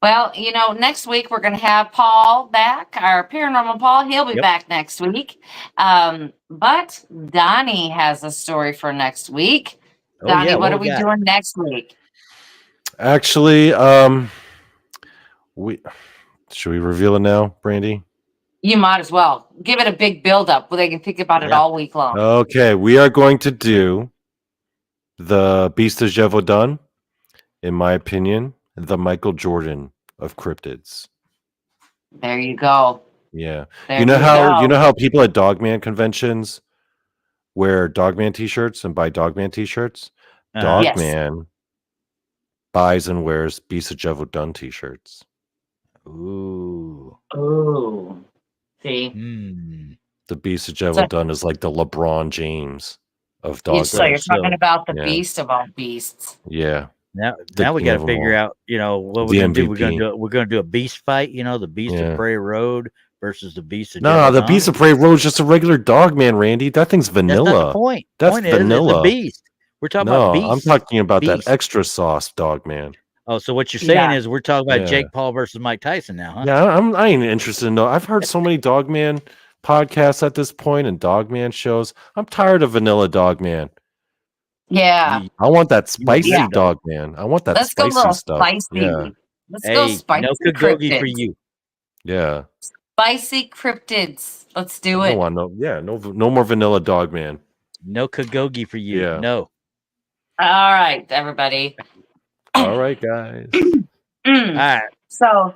Well, next week we're going to have Paul back, our paranormal Paul. He'll be
Yep.
back next week. But Donnie has a story for next week.
Oh,
Donnie,
yeah,
what are
we
we
got?
doing next week?
Actually, should we reveal it now, Brandy?
You might as well give it a big build up where they can think about it
Yeah.
all week long.
Okay, we are going to do the Beast of Gévaudan, in my opinion, the Michael Jordan of cryptids.
There you go.
Yeah.
There
You know
go.
how people at Dogman conventions wear Dogman t-shirts and buy Dogman t-shirts?
Yes.
Dogman buys and wears Beast of Gévaudan t-shirts.
Ooh.
Ooh. See?
Hmm.
The beast of Jebel Dun is like the LeBron James of dog.
So you're talking
So-
about the
Yeah.
beast of all beasts.
Yeah.
Now
The
we
king
got
of
to
'em
figure
all.
out, what
The
we're gonna do.
MVP.
We're gonna do a beast fight. The beast
Yeah.
of Prairie Road versus the beast of
Nah,
Jebel
the
Dun.
beast of Prairie Road is just a regular dog, man, Randy. That thing's
That's not the
vanilla.
point.
That's
Point is, it's
vanilla.
the beast. We're talking
No,
about beast.
I'm talking about
Beast.
that extra sauce dog, man.
Oh, so what you're saying
Yeah.
is we're talking about
Yeah.
Jake Paul versus Mike Tyson now, huh?
Yeah, I ain't interested in no. I've heard so many Dogman podcasts at this point and Dogman shows. I'm tired of vanilla Dogman.
Yeah.
I want that spicy
Yeah.
Dogman. I want that
Let's go a
spicy
little
stuff.
spicy.
Yeah,
Let's go
Hey,
spicy
no Kagogi for
cryptids.
you.
yeah.
Spicy cryptids. Let's do
I
it.
don't want no more vanilla Dogman.
No Kagogi for you.
Yeah.
No.
All right, everybody.
All right, guys.
All right.
So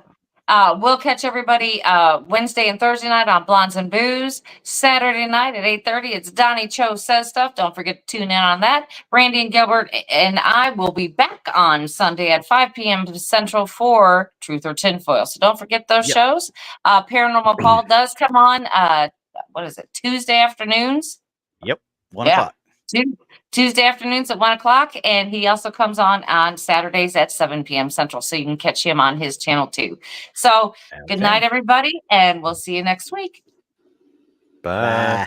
we'll catch everybody Wednesday and Thursday night on Blondes and Booze. Saturday night at 8:30, it's Donny Cho Says Stuff. Don't forget to tune in on that. Randy and Gilbert and I will be back on Sunday at 5 p.m. Central for Truth or Tinfoil. So don't forget those
Yep.
shows. Paranormal Paul does come on, what is it, Tuesday afternoons?
1
Yeah.
o'clock.
Tuesday afternoons at 1 o'clock, and he also comes on Saturdays at 7 p.m. Central, so you can catch him on his channel too. So good night, everybody, and we'll see you next week.
Bye.
Bye.